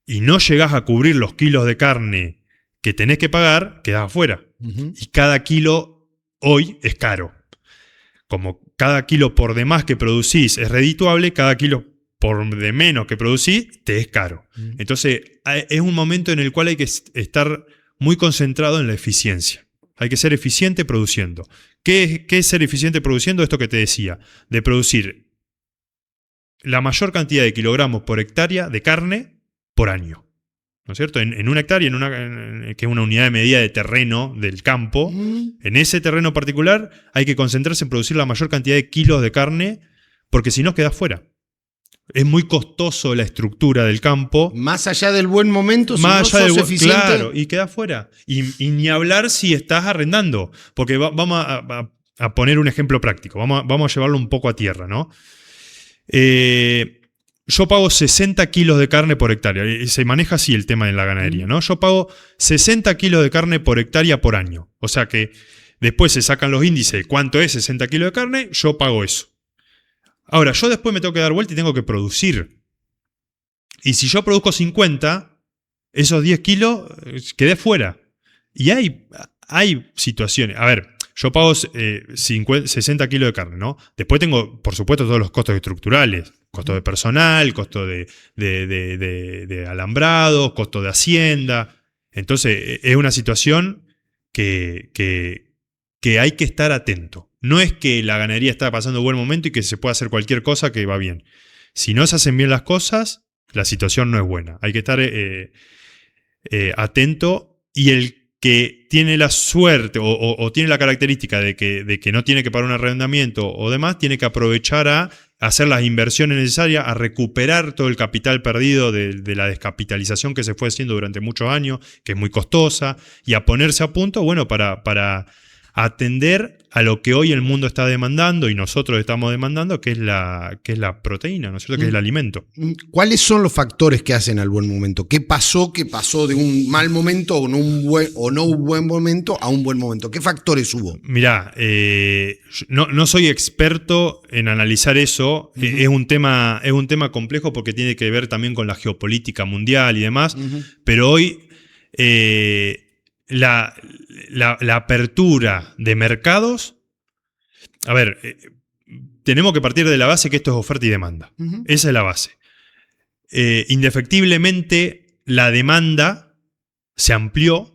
y no llegás a cubrir los kilos de carne que tenés que pagar, quedás afuera. Y cada kilo hoy es caro. Como cada kilo por demás que producís es redituable, cada kilo por de menos que producís te es caro. Entonces es un momento en el cual hay que estar muy concentrado en la eficiencia. Hay que ser eficiente produciendo. ¿Qué es ser eficiente produciendo? Esto que te decía, de producir la mayor cantidad de kilogramos por hectárea de carne por año. ¿No es cierto? En una hectárea, que es una unidad de medida de terreno del campo, en ese terreno particular hay que concentrarse en producir la mayor cantidad de kilos de carne, porque si no quedás fuera. Es muy costoso la estructura del campo. Más allá del buen momento, si más no allá sos del eficiente... Claro, y quedás fuera. Y ni hablar si estás arrendando. Porque vamos a poner un ejemplo práctico. Vamos a llevarlo un poco a tierra, ¿no? Yo pago 60 kilos de carne por hectárea. Se maneja así el tema de la ganadería, ¿no? Yo pago 60 kilos de carne por hectárea por año. O sea que después se sacan los índices de cuánto es 60 kilos de carne, yo pago eso. Ahora, yo después me tengo que dar vuelta y tengo que producir. Y si yo produzco 50, esos 10 kilos quedé fuera. Y hay situaciones. A ver, yo pago 60 kilos de carne, ¿no? Después tengo, por supuesto, todos los costos estructurales. Costo de personal, costo de alambrado, costo de hacienda. Entonces, es una situación que hay que estar atento. No es que la ganadería está pasando buen momento y que se pueda hacer cualquier cosa que va bien. Si no se hacen bien las cosas, la situación no es buena. Hay que estar atento, y el que tiene la suerte o tiene la característica de que no tiene que pagar un arrendamiento o demás, tiene que aprovechar a hacer las inversiones necesarias, a recuperar todo el capital perdido de la descapitalización que se fue haciendo durante muchos años, que es muy costosa, y a ponerse a punto, bueno, para atender a lo que hoy el mundo está demandando y nosotros estamos demandando, que es la proteína, ¿no es cierto? Que es el alimento. ¿Cuáles son los factores que hacen al buen momento? ¿Qué pasó de un mal momento o no un buen momento a un buen momento? ¿Qué factores hubo? Mirá, no soy experto en analizar eso. Es un tema complejo porque tiene que ver también con la geopolítica mundial y demás. Pero hoy la apertura de mercados, a ver, tenemos que partir de la base que esto es oferta y demanda. Esa es la base. Indefectiblemente la demanda se amplió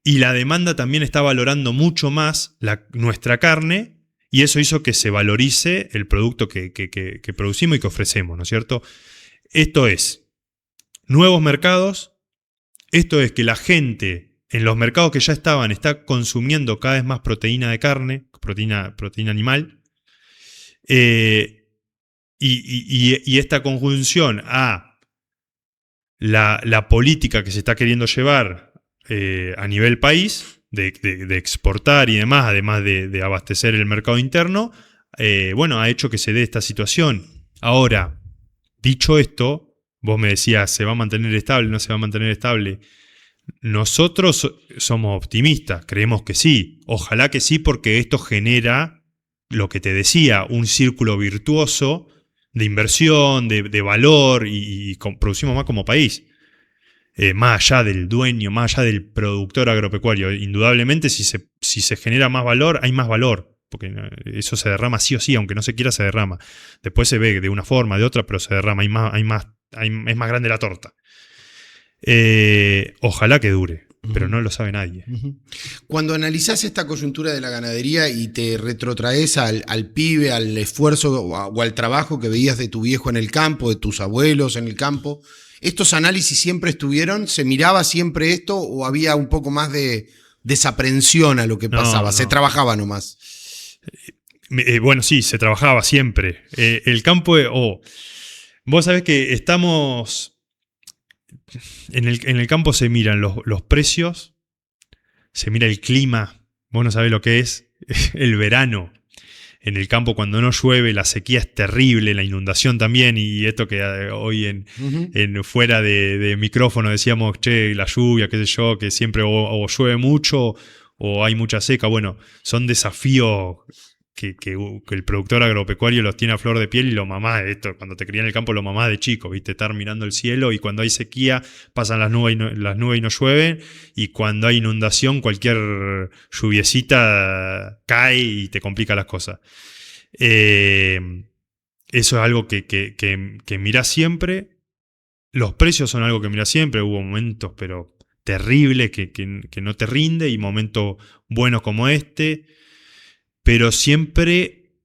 y la demanda también está valorando mucho más nuestra carne, y eso hizo que se valorice el producto que producimos y que ofrecemos, ¿no es cierto? Esto es nuevos mercados, esto es que la gente en los mercados que ya está consumiendo cada vez más proteína de carne, proteína animal, y esta conjunción a la política que se está queriendo llevar a nivel país, de exportar y demás, además de abastecer el mercado interno, bueno, ha hecho que se dé esta situación. Ahora, dicho esto, vos me decías, ¿se va a mantener estable? ¿No se va a mantener estable? Nosotros somos optimistas, creemos que sí. Ojalá que sí, porque esto genera, lo que te decía, un círculo virtuoso inversión, de valor y producimos más como país. Más allá del dueño, más allá del productor agropecuario. Indudablemente, si se genera más valor, hay más valor. Porque eso se derrama sí o sí, aunque no se quiera, se derrama. Después se ve de una forma, de otra, pero se derrama. Es más grande la torta. Ojalá que dure, pero no lo sabe nadie. Cuando analizás esta coyuntura de la ganadería y te retrotraes al pibe, al esfuerzo o al trabajo que veías de tu viejo en el campo, de tus abuelos en el campo, ¿estos análisis siempre estuvieron? ¿Se miraba siempre esto o había un poco más de desaprensión a lo que pasaba? No. ¿Se trabajaba nomás? Bueno, sí, se trabajaba siempre. El campo... vos sabés que estamos... En el campo se miran los precios, se mira el clima. Vos no sabés lo que es el verano. En el campo, cuando no llueve, la sequía es terrible, la inundación también, y esto que hoy en fuera de micrófono decíamos, che, la lluvia, qué sé yo, que siempre o llueve mucho o hay mucha seca. Bueno, son desafíos que el productor agropecuario los tiene a flor de piel y lo mamás, esto, cuando te crías en el campo lo mamás de chico, ¿viste? Estar mirando el cielo y cuando hay sequía pasan las nubes y no llueven, y cuando hay inundación cualquier lluviecita cae y te complica las cosas. Eso es algo que mirás siempre. Los precios son algo que mirás siempre. Hubo momentos pero terribles que no te rinde y momentos buenos como este. Pero siempre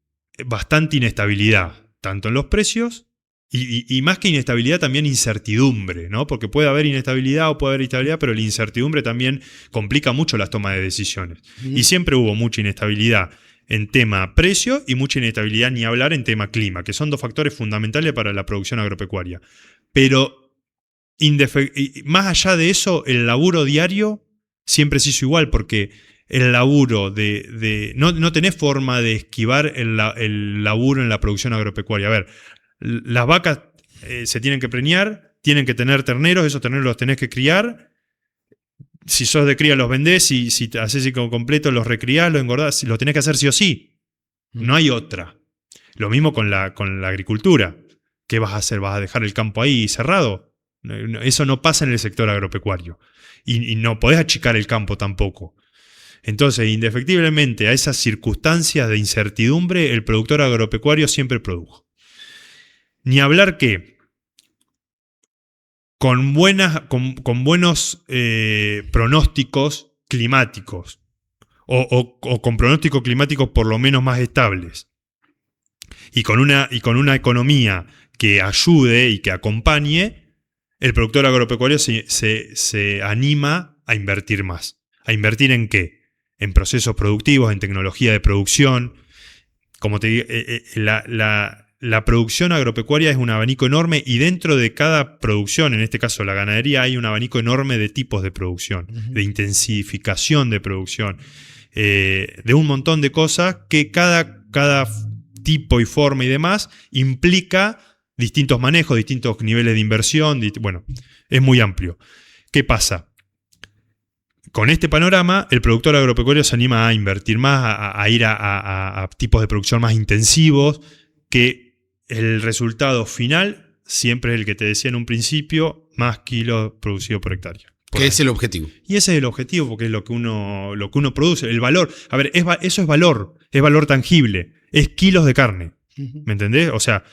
bastante inestabilidad, tanto en los precios y más que inestabilidad también incertidumbre, ¿no? Porque puede haber inestabilidad o puede haber estabilidad, pero la incertidumbre también complica mucho las tomas de decisiones. Y siempre hubo mucha inestabilidad en tema precio y mucha inestabilidad, ni hablar, en tema clima, que son dos factores fundamentales para la producción agropecuaria. Pero más allá de eso, el laburo diario siempre se hizo igual, porque el laburo no tenés forma de esquivar el laburo en la producción agropecuaria. A ver, las vacas se tienen que preñar, tienen que tener terneros, esos terneros los tenés que criar. Si sos de cría los vendés, y si haces ciclo completo los recriás, los engordás, lo tenés que hacer sí o sí. No hay otra. Lo mismo con la agricultura. ¿Qué vas a hacer? ¿Vas a dejar el campo ahí cerrado? Eso no pasa en el sector agropecuario. Y no podés achicar el campo tampoco. Entonces, indefectiblemente, a esas circunstancias de incertidumbre, el productor agropecuario siempre produjo. Ni hablar que con buenos pronósticos climáticos, o con pronósticos climáticos por lo menos más estables, y con una economía que ayude y que acompañe, el productor agropecuario se anima a invertir más. ¿A invertir en qué? En procesos productivos, en tecnología de producción. Como te digo, la producción agropecuaria es un abanico enorme, y dentro de cada producción, en este caso la ganadería, hay un abanico enorme de tipos de producción, de intensificación de producción, de un montón de cosas que cada tipo y forma y demás implica distintos manejos, distintos niveles de inversión. Bueno, es muy amplio. ¿Qué pasa? Con este panorama, el productor agropecuario se anima a invertir más, a ir a tipos de producción más intensivos, que el resultado final siempre es el que te decía en un principio, más kilos producidos por hectárea. Que es el objetivo. Y ese es el objetivo, porque es lo que uno produce, el valor. A ver, eso es valor tangible, es kilos de carne. ¿Me entendés? O sea,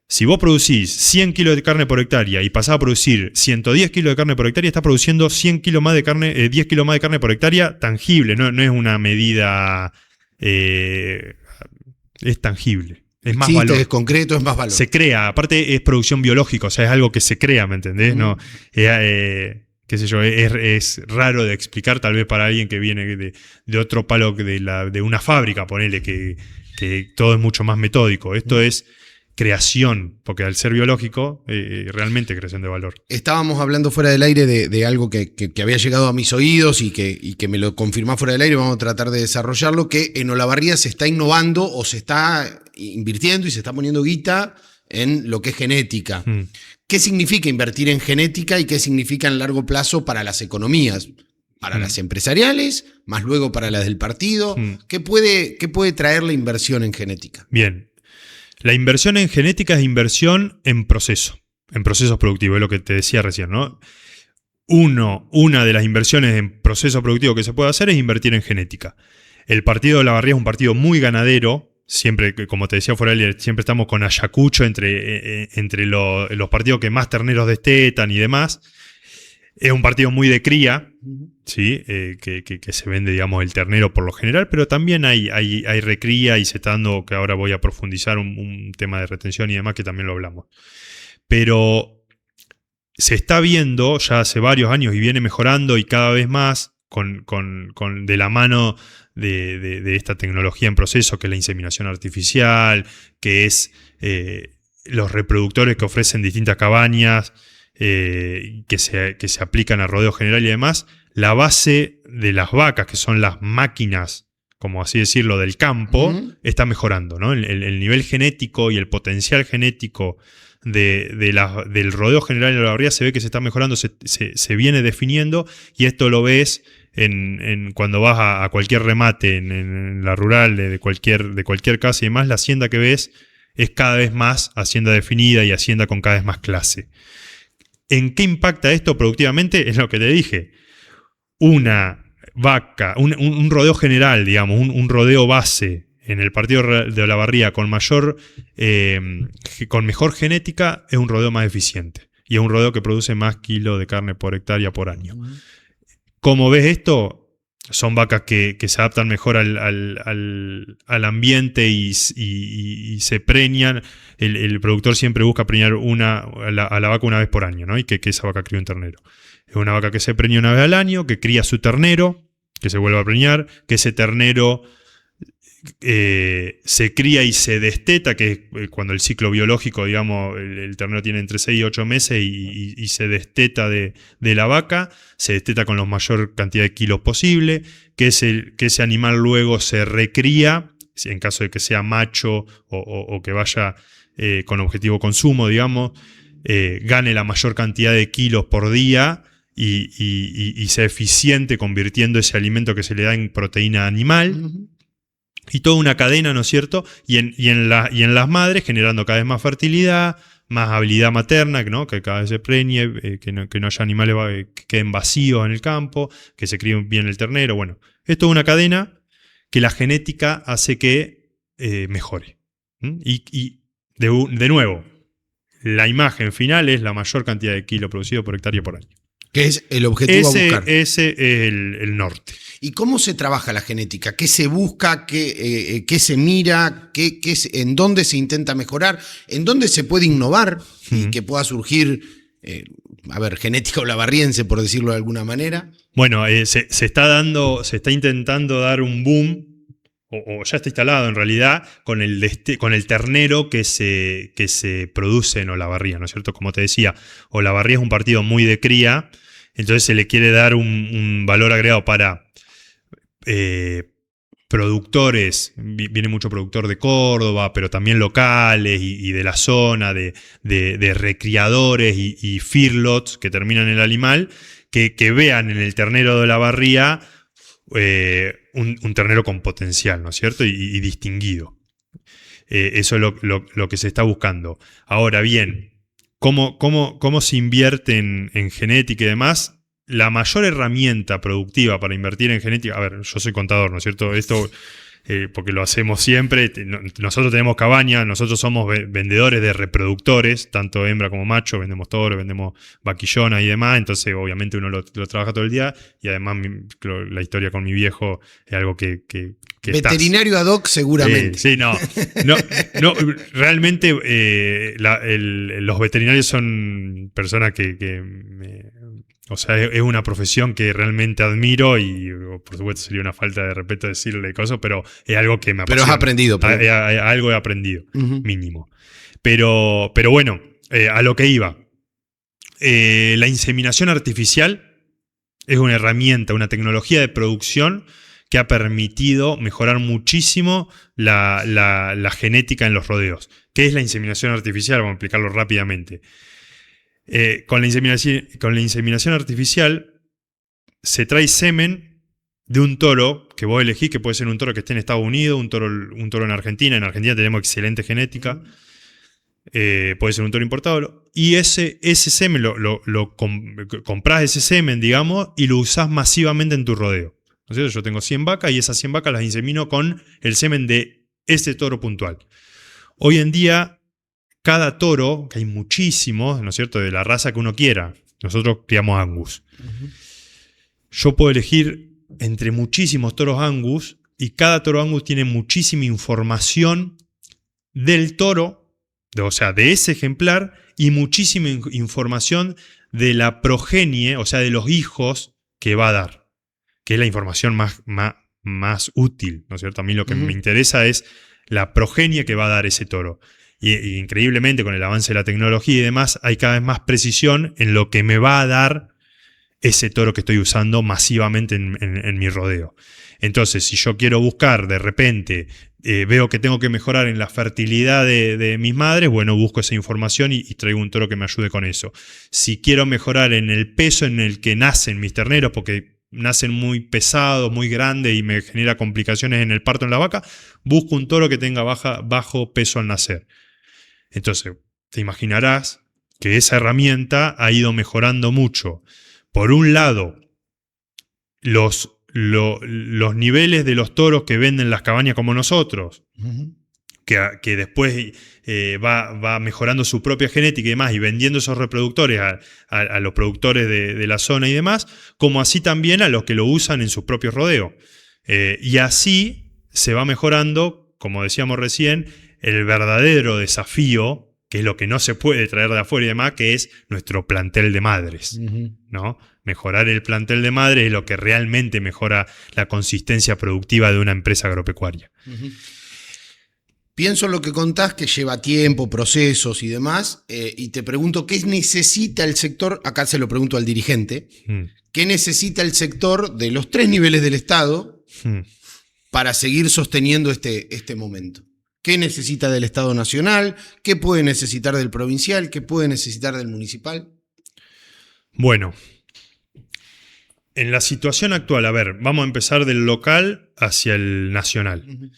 si vos producís 100 kilos de carne por hectárea y pasás a producir 110 kilos de carne por hectárea, estás produciendo 100 kilos más de carne, 10 kilos más de carne por hectárea tangible. No es una medida... es tangible. Es más valor. Es concreto, es más valor. Se crea. Aparte es producción biológica, o sea, es algo que se crea, ¿me entendés? No, qué sé yo, es raro de explicar tal vez para alguien que viene de otro palo de una fábrica, ponele, que todo es mucho más metódico. Esto es creación, porque al ser biológico, realmente creación de valor. Estábamos hablando fuera del aire de algo que había llegado a mis oídos y que me lo confirmá fuera del aire. Vamos a tratar de desarrollarlo, que en Olavarría se está innovando o se está invirtiendo y se está poniendo guita en lo que es genética. ¿Qué significa invertir en genética y qué significa en largo plazo para las economías? Para las empresariales, más luego para las del partido. ¿Qué puede traer la inversión en genética? Bien. La inversión en genética es inversión en procesos productivos, es lo que te decía recién, ¿no? Una de las inversiones en proceso productivo que se puede hacer es invertir en genética. El partido de Olavarría es un partido muy ganadero. Siempre, como te decía fuera del aire, siempre estamos con Ayacucho entre los partidos que más terneros destetan y demás. Es un partido muy de cría, ¿sí? Que se vende, digamos, el ternero por lo general, pero también hay recría y se está dando, que ahora voy a profundizar, un tema de retención y demás, que también lo hablamos. Pero se está viendo ya hace varios años y viene mejorando y cada vez más de la mano de esta tecnología en proceso, que es la inseminación artificial, que es los reproductores que ofrecen distintas cabañas, que se aplican a rodeo general y demás. La base de las vacas, que son las máquinas, como así decirlo, del campo, está mejorando, ¿no? El nivel genético y el potencial genético del rodeo general de la Olavarría se ve que se está mejorando, se viene definiendo, y esto lo ves cuando vas a cualquier remate en la rural de cualquier casa y demás. La hacienda que ves es cada vez más hacienda definida y hacienda con cada vez más clase. ¿En qué impacta esto productivamente? Es lo que te dije. Una vaca, un rodeo general, digamos, un rodeo base en el partido de Olavarría con mejor genética, es un rodeo más eficiente. Y es un rodeo que produce más kilos de carne por hectárea por año. ¿Cómo ves esto? Son vacas que se adaptan mejor al ambiente y se preñan. El productor siempre busca preñar a la vaca una vez por año, ¿no? Y que esa vaca críe un ternero. Es una vaca que se preña una vez al año, que cría su ternero, que se vuelve a preñar, que ese ternero se cría y se desteta, que es cuando el ciclo biológico, digamos, el ternero tiene entre 6 y 8 meses y se desteta de la vaca, se desteta con la mayor cantidad de kilos posible, que ese animal luego se recría, en caso de que sea macho o que vaya con objetivo consumo, digamos, gane la mayor cantidad de kilos por día y sea eficiente convirtiendo ese alimento que se le da en proteína animal. Y toda una cadena, ¿no es cierto? Y en las madres generando cada vez más fertilidad, más habilidad materna, ¿no? Que cada vez se preñe, que no haya animales que queden vacíos en el campo, que se críe bien el ternero. Bueno, esto es una cadena que la genética hace que mejore. Y de nuevo, la imagen final es la mayor cantidad de kilos producidos por hectárea por año. ¿Qué es el objetivo a buscar? Ese es el norte. ¿Y cómo se trabaja la genética? ¿Qué se busca? ¿Qué se mira? ¿En dónde se intenta mejorar? ¿En dónde se puede innovar? Y que pueda surgir, genética olavarriense, por decirlo de alguna manera. Bueno, se está intentando dar un boom, o ya está instalado en realidad, con el ternero que se produce en Olavarría, ¿no es cierto? Como te decía, Olavarría es un partido muy de cría, entonces se le quiere dar un valor agregado para productores. Viene mucho productor de Córdoba, pero también locales y de la zona, de recriadores y feedlots que terminan el animal, que vean en el ternero de Olavarría un ternero con potencial, ¿no es cierto? Y distinguido. Eso es lo que se está buscando. Ahora bien, ¿cómo se invierte en genética y demás? La mayor herramienta productiva para invertir en genética... yo soy contador, ¿no es cierto? Esto, porque lo hacemos siempre. Nosotros tenemos cabaña, nosotros somos vendedores de reproductores, tanto hembra como macho, vendemos toros, vendemos vaquillona y demás, entonces obviamente uno lo trabaja todo el día, y además la historia con mi viejo es algo que veterinario ad hoc seguramente. Sí, no, realmente los veterinarios son personas o sea, es una profesión que realmente admiro y por supuesto sería una falta de respeto decirle cosas, pero es algo que me apasiona. Pero has aprendido. Algo he aprendido, mínimo. Pero bueno, a lo que iba. La inseminación artificial es una herramienta, una tecnología de producción que ha permitido mejorar muchísimo la genética en los rodeos. ¿Qué es la inseminación artificial? Vamos a explicarlo rápidamente. Con la inseminación artificial se trae semen de un toro que vos elegís, que puede ser un toro que esté en Estados Unidos, un toro en Argentina. En Argentina tenemos excelente genética. Puede ser un toro importado. Y ese semen, comprás ese semen, digamos, y lo usás masivamente en tu rodeo. ¿No es cierto? Yo tengo 100 vacas y esas 100 vacas las insemino con el semen de ese toro puntual. Hoy en día, cada toro, que hay muchísimos, ¿no es cierto?, de la raza que uno quiera. Nosotros criamos Angus. Yo puedo elegir entre muchísimos toros Angus y cada toro Angus tiene muchísima información del toro, o sea, de ese ejemplar, y muchísima información de la progenie, o sea, de los hijos que va a dar, que es la información más útil, ¿no es cierto? A mí lo que me interesa es la progenie que va a dar ese toro. Y increíblemente, con el avance de la tecnología y demás, hay cada vez más precisión en lo que me va a dar ese toro que estoy usando masivamente en mi rodeo. Entonces, si yo quiero buscar, de repente, veo que tengo que mejorar en la fertilidad de mis madres, bueno, busco esa información y traigo un toro que me ayude con eso. Si quiero mejorar en el peso en el que nacen mis terneros, porque nacen muy pesados, muy grandes y me genera complicaciones en el parto en la vaca, busco un toro que tenga bajo peso al nacer. Entonces, te imaginarás que esa herramienta ha ido mejorando mucho. Por un lado, los niveles de los toros que venden las cabañas como nosotros, que después va mejorando su propia genética y demás, y vendiendo esos reproductores a los productores de la zona y demás, como así también a los que lo usan en sus propios rodeos. Y así se va mejorando, como decíamos recién, el verdadero desafío, que es lo que no se puede traer de afuera y demás, que es nuestro plantel de madres, ¿no? Mejorar el plantel de madres es lo que realmente mejora la consistencia productiva de una empresa agropecuaria. Pienso en lo que contás, que lleva tiempo, procesos y demás, y te pregunto, ¿qué necesita el sector? Acá se lo pregunto al dirigente. ¿Qué necesita el sector de los 3 niveles del Estado para seguir sosteniendo este momento? ¿Qué necesita del Estado Nacional? ¿Qué puede necesitar del provincial? ¿Qué puede necesitar del municipal? Bueno, en la situación actual, a ver, vamos a empezar del local hacia el nacional.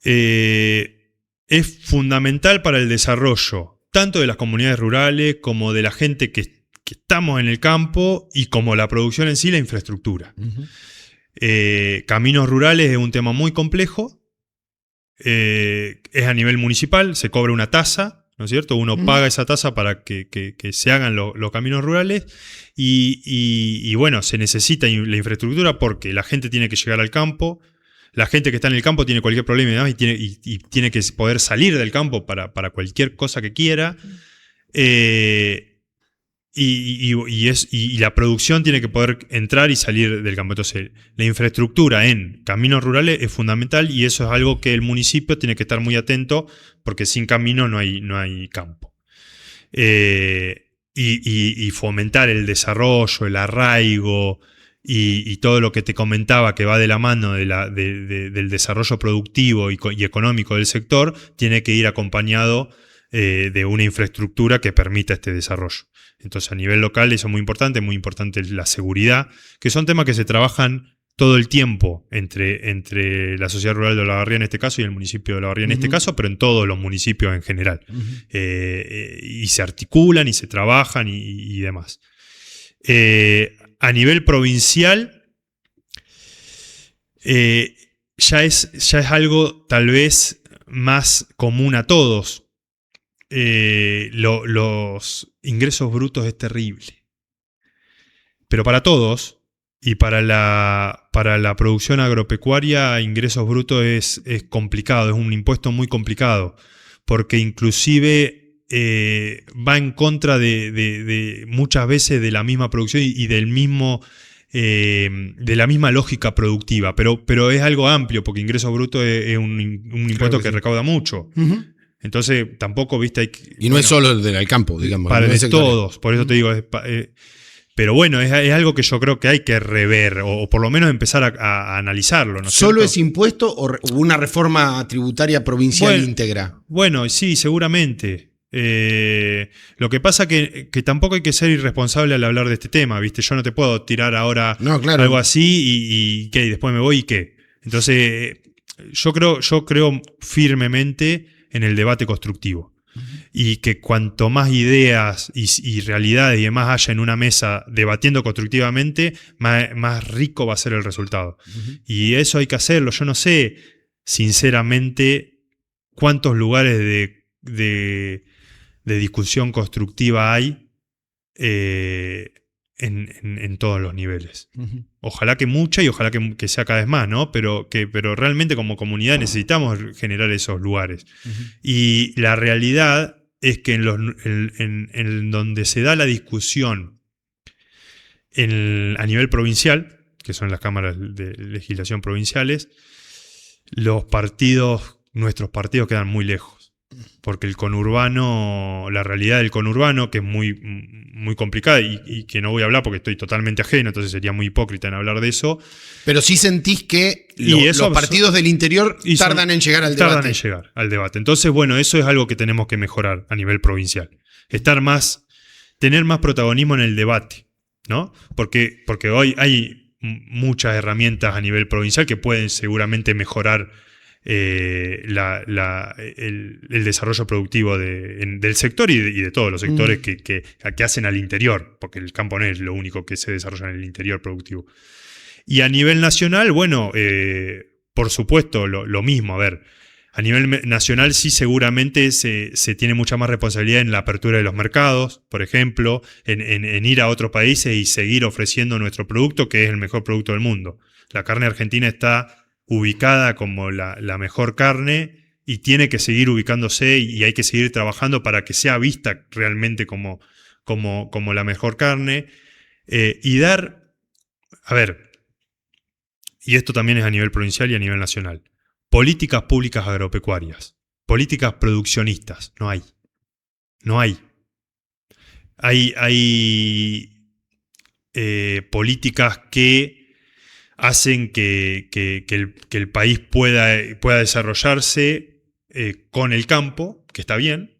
Es fundamental para el desarrollo tanto de las comunidades rurales como de la gente que estamos en el campo, y como la producción en sí, la infraestructura. Caminos rurales es un tema muy complejo. Es a nivel municipal, se cobra una tasa, ¿no es cierto? Uno paga esa tasa para que se hagan los caminos rurales y bueno, se necesita la infraestructura porque la gente tiene que llegar al campo, la gente que está en el campo tiene cualquier problema y demás y tiene que poder salir del campo para cualquier cosa que quiera. Y la producción tiene que poder entrar y salir del campo. Entonces, la infraestructura en caminos rurales es fundamental, y eso es algo que el municipio tiene que estar muy atento, porque sin camino no hay campo. Y fomentar el desarrollo, el arraigo y todo lo que te comentaba que va de la mano del desarrollo productivo y económico del sector, tiene que ir acompañado de una infraestructura que permita este desarrollo. Entonces, a nivel local eso es muy importante la seguridad, que son temas que se trabajan todo el tiempo entre la Sociedad Rural de Olavarría en este caso y el municipio de Olavarría en este caso, pero en todos los municipios en general. Y se articulan y se trabajan y demás. A nivel provincial, ya es algo tal vez más común a todos. Los ingresos brutos es terrible. Pero para todos, y para la producción agropecuaria, ingresos brutos es complicado, es un impuesto muy complicado, porque inclusive va en contra de muchas veces de la misma producción y del mismo de la misma lógica productiva, pero es algo amplio, porque ingresos brutos es un impuesto que recauda mucho. Entonces, tampoco, viste, hay que, y no es solo el del campo, digamos. Para no de todos, por eso te digo. Pero bueno, es algo que yo creo que hay que rever, o por lo menos empezar a analizarlo, ¿no es ¿Solo cierto? es impuesto o una reforma tributaria provincial íntegra? Bueno, sí, seguramente. Lo que pasa que tampoco hay que ser irresponsable al hablar de este tema, ¿viste? Yo no te puedo tirar ahora algo así y ¿qué? Y después me voy y ¿qué? Entonces, yo creo firmemente en el debate constructivo. Y que cuanto más ideas y realidades y demás haya en una mesa debatiendo constructivamente, más rico va a ser el resultado. Y eso hay que hacerlo. Yo no sé, sinceramente, cuántos lugares de discusión constructiva hay en todos los niveles. Ojalá que mucha y ojalá que sea cada vez más, ¿no? Pero realmente como comunidad necesitamos generar esos lugares. Y la realidad es que en donde se da la discusión a nivel provincial, que son las cámaras de legislación provinciales, nuestros partidos quedan muy lejos. Porque el conurbano, la realidad del conurbano, que es muy, muy complicada y que no voy a hablar porque estoy totalmente ajeno, entonces sería muy hipócrita en hablar de eso. Pero sí sentís que los partidos del interior tardan en llegar al debate. Tardan en llegar al debate. Entonces, bueno, eso es algo que tenemos que mejorar a nivel provincial. Tener más protagonismo en el debate, ¿no? Porque hoy hay muchas herramientas a nivel provincial que pueden seguramente mejorar el desarrollo productivo del sector y de todos los sectores que hacen al interior, porque el campo no es lo único que se desarrolla en el interior productivo. Y a nivel nacional, bueno, por supuesto, lo mismo. A ver, a nivel nacional sí seguramente se tiene mucha más responsabilidad en la apertura de los mercados, por ejemplo, en ir a otros países y seguir ofreciendo nuestro producto, que es el mejor producto del mundo. La carne argentina está ubicada como la mejor carne y tiene que seguir ubicándose y hay que seguir trabajando para que sea vista realmente como la mejor carne a ver, y esto también es a nivel provincial y a nivel nacional, políticas públicas agropecuarias, políticas produccionistas, no hay. Hay políticas que hacen que el país pueda desarrollarse con el campo, que está bien,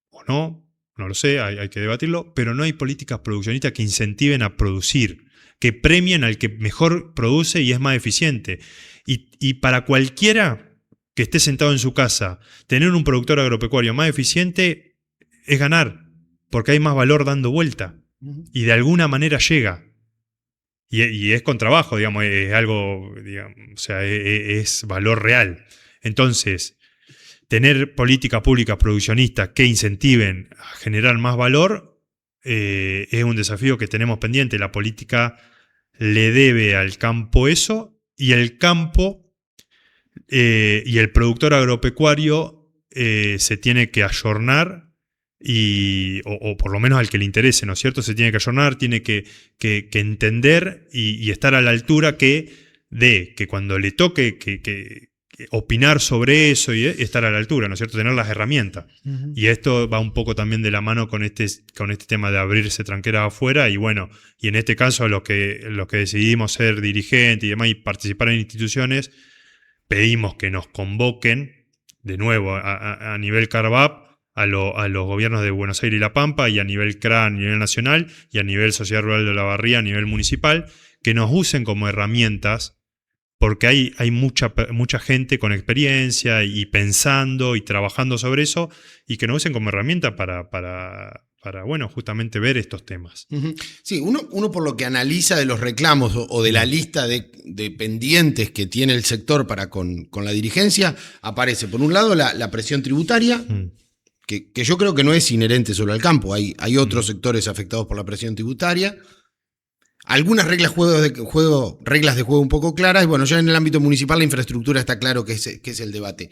o no lo sé, hay que debatirlo, pero no hay políticas produccionistas que incentiven a producir, que premien al que mejor produce y es más eficiente. Y para cualquiera que esté sentado en su casa, tener un productor agropecuario más eficiente es ganar, porque hay más valor dando vuelta, y de alguna manera llega. Y es con trabajo, digamos, es algo, digamos, o sea, es valor real. Entonces, tener políticas públicas produccionistas que incentiven a generar más valor es un desafío que tenemos pendiente. La política le debe al campo eso, y el campo y el productor agropecuario se tiene que ayornar. O por lo menos al que le interese, ¿no es cierto? Se tiene que ayornar, tiene que entender y estar a la altura que cuando le toque que opinar sobre eso y estar a la altura, ¿no es cierto? Tener las herramientas. Y esto va un poco también de la mano con este tema de abrirse tranqueras afuera y bueno, y en este caso los que decidimos ser dirigentes y demás y participar en instituciones, pedimos que nos convoquen de nuevo a nivel CARVAP a los gobiernos de Buenos Aires y La Pampa y a nivel CRA a nivel nacional y a nivel Sociedad Rural de Olavarría a nivel municipal, que nos usen como herramientas, porque hay mucha gente con experiencia y pensando y trabajando sobre eso, y que nos usen como herramienta para bueno, justamente ver estos temas. Sí, uno por lo que analiza de los reclamos o de la lista de pendientes que tiene el sector para con la dirigencia, aparece por un lado la presión tributaria, que yo creo que no es inherente solo al campo, hay otros sectores afectados por la presión tributaria. Algunas reglas de juego un poco claras, y bueno, ya en el ámbito municipal la infraestructura está claro que es el debate.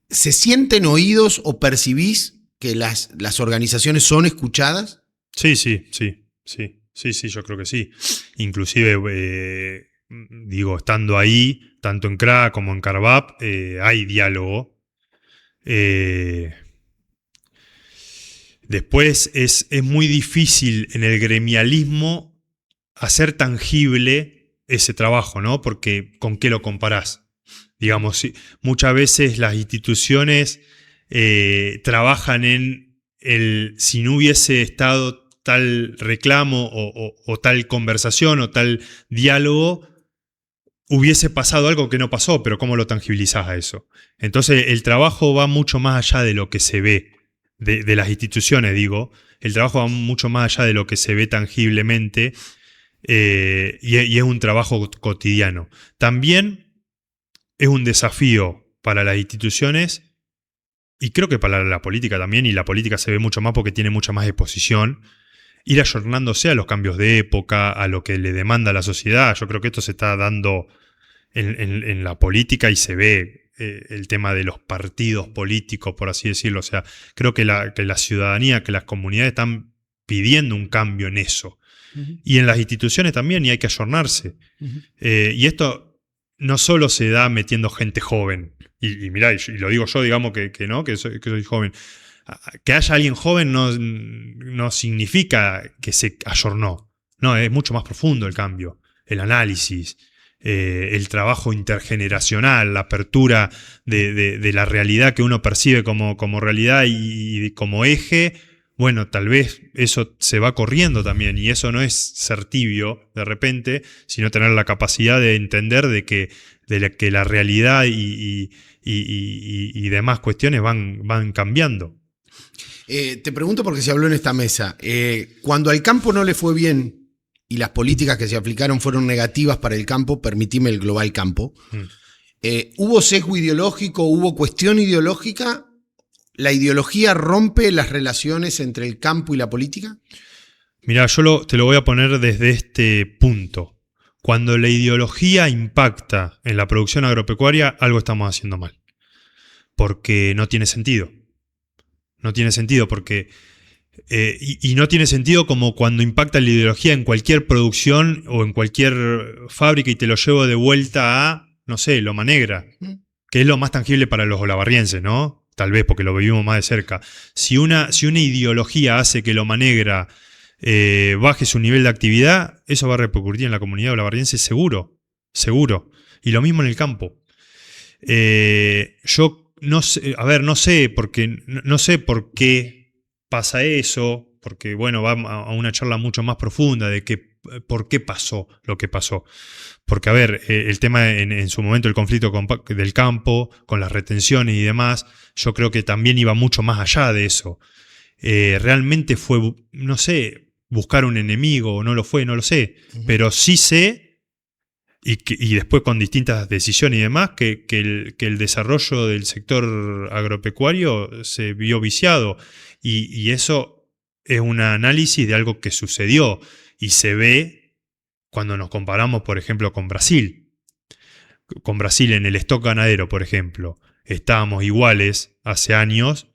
¿Se sienten oídos o percibís que las organizaciones son escuchadas? Sí, yo creo que sí. Inclusive, estando ahí, tanto en CRA como en CARVAP, hay diálogo. Después es muy difícil en el gremialismo hacer tangible ese trabajo, ¿no? Porque ¿con qué lo comparás? Digamos, muchas veces las instituciones trabajan en si no hubiese estado tal reclamo o tal conversación o tal diálogo, hubiese pasado algo que no pasó, pero ¿cómo lo tangibilizás a eso? Entonces el trabajo va mucho más allá de lo que se ve, de las instituciones digo, el trabajo va mucho más allá de lo que se ve tangiblemente, y es un trabajo cotidiano. También es un desafío para las instituciones y creo que para la política también, y la política se ve mucho más porque tiene mucha más exposición, ir ayornándose a los cambios de época, a lo que le demanda la sociedad. Yo creo que esto se está dando en la política y se ve el tema de los partidos políticos, por así decirlo. O sea, creo que la ciudadanía, que las comunidades están pidiendo un cambio en eso. Uh-huh. Y en las instituciones también, y hay que ayornarse. Uh-huh. Y esto no solo se da metiendo gente joven, y mirá, y lo digo yo, digamos que no, que soy joven. Que haya alguien joven no significa que se ayornó. No, es mucho más profundo el cambio, el análisis, el trabajo intergeneracional, la apertura de la realidad que uno percibe como realidad y como eje. Bueno, tal vez eso se va corriendo también, y eso no es ser tibio de repente, sino tener la capacidad de entender de que la realidad y demás cuestiones van cambiando. Te pregunto porque se habló en esta mesa. Cuando al campo no le fue bien y las políticas que se aplicaron fueron negativas para el campo, permitime el global campo, ¿hubo sesgo ideológico, hubo cuestión ideológica? ¿La ideología rompe las relaciones entre el campo y la política? Mirá, te lo voy a poner desde este punto. Cuando la ideología impacta en la producción agropecuaria, algo estamos haciendo mal. Porque no tiene sentido. No tiene sentido porque... y no tiene sentido como cuando impacta la ideología en cualquier producción o en cualquier fábrica y te lo llevo de vuelta a, no sé, Loma Negra, que es lo más tangible para los olavarrienses, ¿no? Tal vez porque lo vivimos más de cerca. Si una ideología hace que Loma Negra baje su nivel de actividad, eso va a repercutir en la comunidad olavarriense seguro. Y lo mismo en el campo. Yo no sé, no sé por qué pasa eso, porque bueno, va a una charla mucho más profunda de por qué pasó lo que pasó. Porque, el tema en su momento, el conflicto del campo, con las retenciones y demás, yo creo que también iba mucho más allá de eso. Realmente fue, no sé, buscar un enemigo o no lo fue, no lo sé. Uh-huh. Pero sí sé, y después con distintas decisiones y demás, que el desarrollo del sector agropecuario se vio viciado. Y eso es un análisis de algo que sucedió y se ve cuando nos comparamos, por ejemplo, con Brasil. Con Brasil en el stock ganadero, por ejemplo, estábamos iguales hace años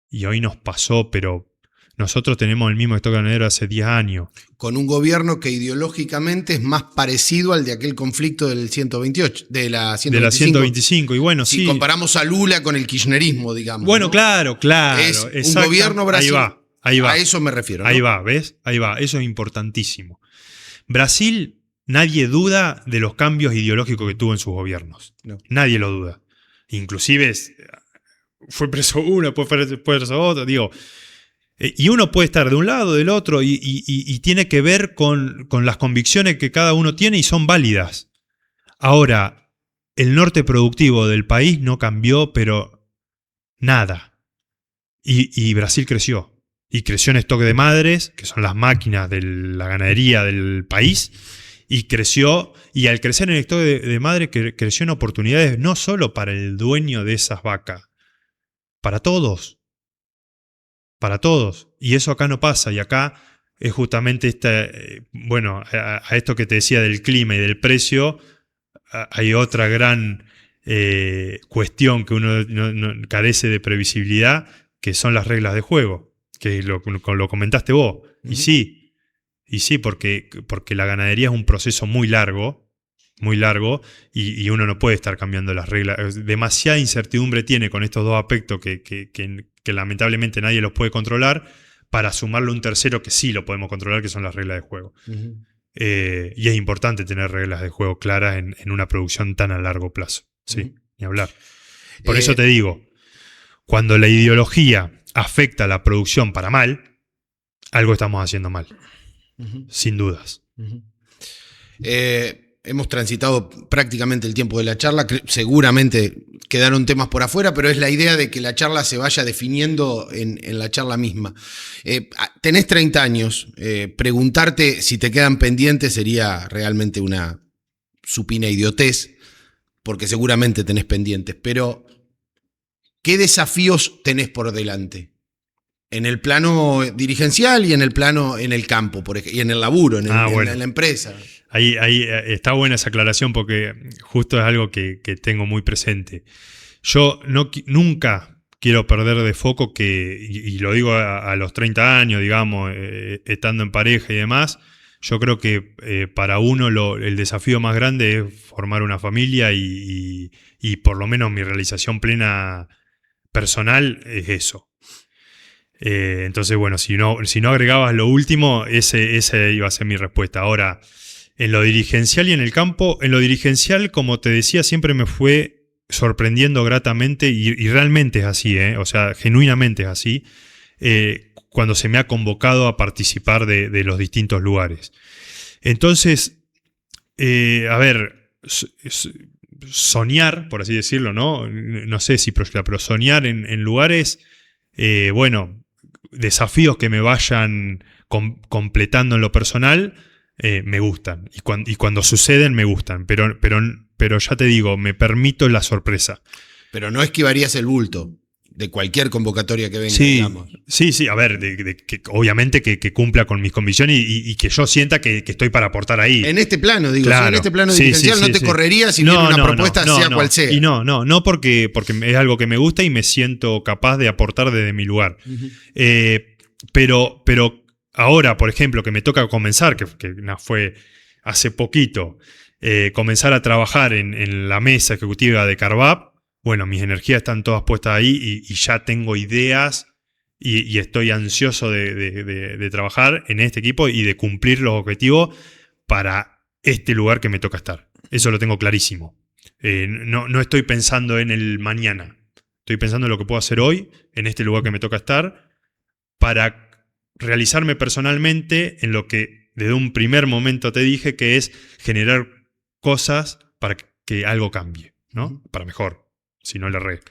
y hoy nos pasó, pero nosotros tenemos el mismo stock ganadero hace 10 años. Con un gobierno que ideológicamente es más parecido al de aquel conflicto del 128, de la 125. De la 125, y bueno, si sí. comparamos a Lula con el kirchnerismo, digamos. Bueno, ¿no? claro. Es un gobierno brasileño. Ahí va. A eso me refiero, ¿no? Ahí va, ¿ves? Ahí va. Eso es importantísimo. Brasil, nadie duda de los cambios ideológicos que tuvo en sus gobiernos. No. Nadie lo duda. Inclusive fue preso uno, después fue preso otro. Digo, y uno puede estar de un lado, del otro, y tiene que ver con las convicciones que cada uno tiene y son válidas. Ahora, el norte productivo del país no cambió, pero nada. Y Brasil creció. Y creció en stock de madres, que son las máquinas de la ganadería del país, y creció, y al crecer en el stock de madres, creció en oportunidades no solo para el dueño de esas vacas, para todos. Para todos. Y eso acá no pasa, y acá es justamente a esto que te decía del clima y del precio, hay otra gran cuestión que uno no carece de previsibilidad, que son las reglas de juego. Que lo comentaste vos. Uh-huh. Y sí, porque la ganadería es un proceso muy largo, y uno no puede estar cambiando las reglas. Demasiada incertidumbre tiene con estos dos aspectos que lamentablemente nadie los puede controlar, para sumarle un tercero que sí lo podemos controlar, que son las reglas de juego. Uh-huh. Y es importante tener reglas de juego claras en una producción tan a largo plazo. Sí, uh-huh. Ni hablar. Por eso te digo, cuando la ideología afecta a la producción para mal, algo estamos haciendo mal, sin dudas. Hemos transitado prácticamente el tiempo de la charla, seguramente quedaron temas por afuera, pero es la idea de que la charla se vaya definiendo en la charla misma. Tenés 30 años, preguntarte si te quedan pendientes sería realmente una supina idiotez, porque seguramente tenés pendientes, pero ¿qué desafíos tenés por delante? En el plano dirigencial y en el plano, en el campo, por ejemplo, y en el laburo, en la empresa. Ahí está buena esa aclaración porque justo es algo que tengo muy presente. Yo nunca quiero perder de foco y lo digo a los 30 años, digamos, estando en pareja y demás, yo creo que para uno el desafío más grande es formar una familia y por lo menos mi realización plena personal es eso. Entonces, bueno, si no agregabas lo último, ese iba a ser mi respuesta. Ahora, en lo dirigencial y en el campo, en lo dirigencial, como te decía, siempre me fue sorprendiendo gratamente y realmente es así, o sea, genuinamente es así, cuando se me ha convocado a participar de los distintos lugares. Entonces, a ver, soñar, por así decirlo, no sé si proyectar, pero soñar en lugares, bueno, desafíos que me vayan completando en lo personal, me gustan. Y cuando suceden, me gustan. Pero ya te digo, me permito la sorpresa. Pero no esquivarías el bulto de cualquier convocatoria que venga, sí, digamos. Sí, a ver, obviamente que cumpla con mis convicciones y que yo sienta que estoy para aportar ahí. En este plano, digo, claro. Si en este plano dirigencial no te correrías si viene una propuesta, sea cual sea. Y no porque es algo que me gusta y me siento capaz de aportar desde mi lugar. Pero ahora, por ejemplo, que me toca comenzar, que fue hace poquito, comenzar a trabajar en la mesa ejecutiva de Carvap. Bueno, mis energías están todas puestas ahí y ya tengo ideas y estoy ansioso de trabajar en este equipo y de cumplir los objetivos para este lugar que me toca estar. Eso lo tengo clarísimo. No estoy pensando en el mañana. Estoy pensando en lo que puedo hacer hoy, en este lugar que me toca estar, para realizarme personalmente en lo que desde un primer momento te dije, que es generar cosas para que algo cambie, ¿no? Para mejor. Si no le erré.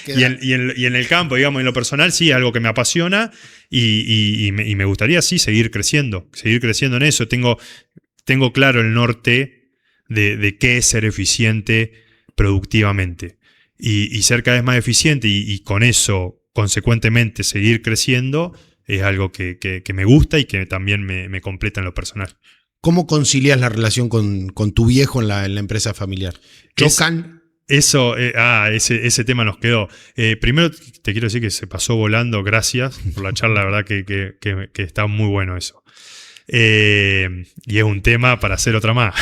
y en el campo, digamos, en lo personal, sí, algo que me apasiona y me gustaría, sí, seguir creciendo en eso. Tengo claro el norte de qué es ser eficiente productivamente y ser cada vez más eficiente y con eso, consecuentemente, seguir creciendo es algo que me gusta y que también me completa en lo personal. ¿Cómo concilias la relación con tu viejo en la empresa familiar? ¿Chocan? Ese tema nos quedó. Primero te quiero decir que se pasó volando, gracias por la charla, la verdad que está muy bueno eso. Y es un tema para hacer otra más.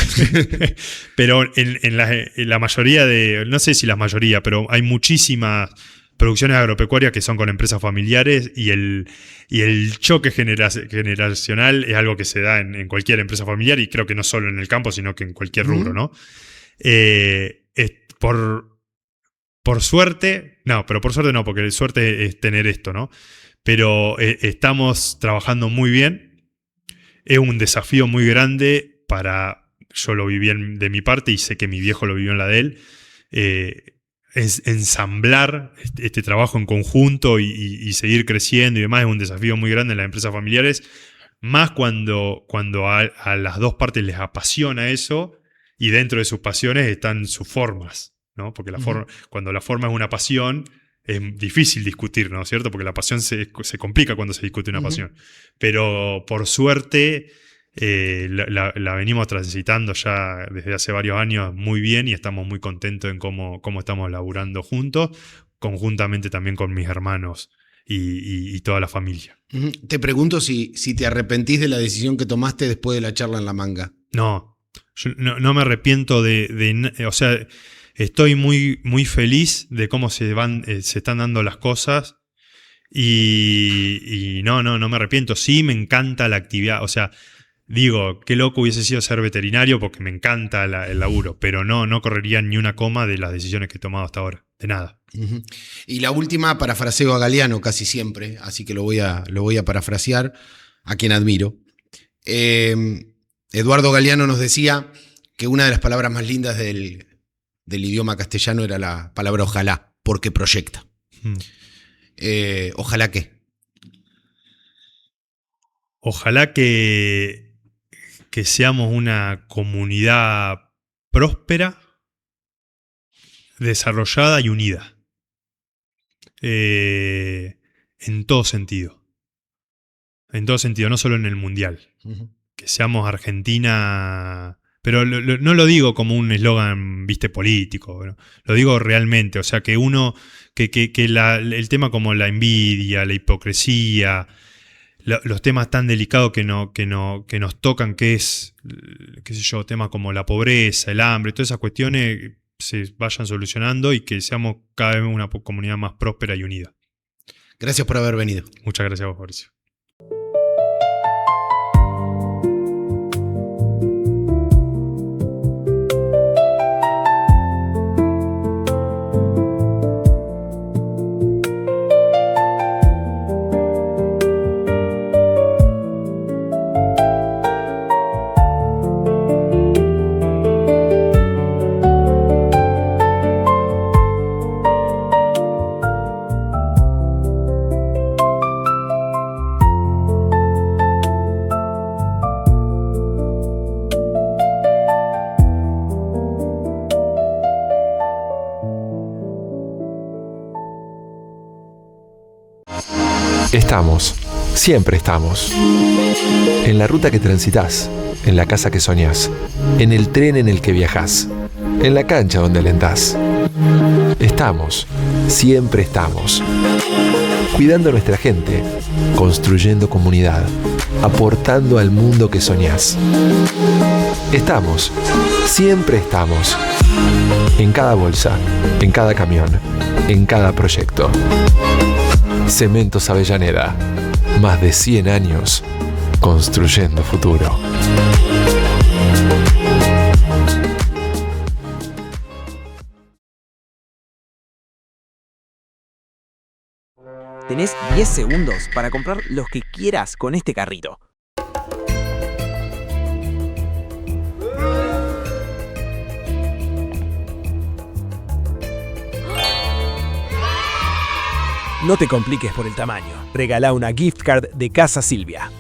Pero en la mayoría no sé si la mayoría, pero hay muchísimas producciones agropecuarias que son con empresas familiares y el choque generacional es algo que se da en cualquier empresa familiar y creo que no solo en el campo, sino que en cualquier rubro, ¿no? Por suerte, pero por suerte no, porque suerte es tener esto, ¿no? Pero estamos trabajando muy bien. Es un desafío muy grande yo lo viví de mi parte y sé que mi viejo lo vivió en la de él. Ensamblar este trabajo en conjunto y seguir creciendo y demás es un desafío muy grande en las empresas familiares, más cuando a las dos partes les apasiona eso. Y dentro de sus pasiones están sus formas, ¿no? Porque cuando la forma es una pasión, es difícil discutir, ¿no es cierto? Porque la pasión se complica cuando se discute una pasión. Pero por suerte la venimos transitando ya desde hace varios años muy bien y estamos muy contentos en cómo estamos laburando juntos, conjuntamente también con mis hermanos y toda la familia. Te pregunto si te arrepentís de la decisión que tomaste después de la charla en La Manga. No. Yo no me arrepiento o sea, estoy muy, muy feliz de cómo se están dando las cosas y no me arrepiento. Sí, me encanta la actividad, o sea, digo, qué loco hubiese sido ser veterinario porque me encanta el laburo, pero no correría ni una coma de las decisiones que he tomado hasta ahora, de nada. Ujú. Y la última, parafraseo a Galeano casi siempre, así que lo voy a parafrasear, a quien admiro. Eduardo Galeano nos decía que una de las palabras más lindas del idioma castellano era la palabra ojalá, porque proyecta. Ojalá que. Ojalá que seamos una comunidad próspera, desarrollada y unida. En todo sentido. En todo sentido, no solo en el Mundial. Uh-huh. Que seamos Argentina. Pero no lo digo como un eslogan, viste, político. ¿no? Lo digo realmente. O sea, que uno. Que el tema como la envidia, la hipocresía. Los temas tan delicados que nos tocan, que es, qué sé yo, temas como la pobreza, el hambre, todas esas cuestiones se vayan solucionando y que seamos cada vez una comunidad más próspera y unida. Gracias por haber venido. Muchas gracias a vos, Mauricio. Estamos, siempre estamos. En la ruta que transitas, en la casa que soñás, en el tren en el que viajás, en la cancha donde alentás. Estamos, siempre estamos. Cuidando a nuestra gente, construyendo comunidad, aportando al mundo que soñás. Estamos, siempre estamos. En cada bolsa, en cada camión, en cada proyecto. Cementos Avellaneda, más de 100 años construyendo futuro. Tenés 10 segundos para comprar los que quieras con este carrito. No te compliques por el tamaño. Regala una gift card de Casa Silvia.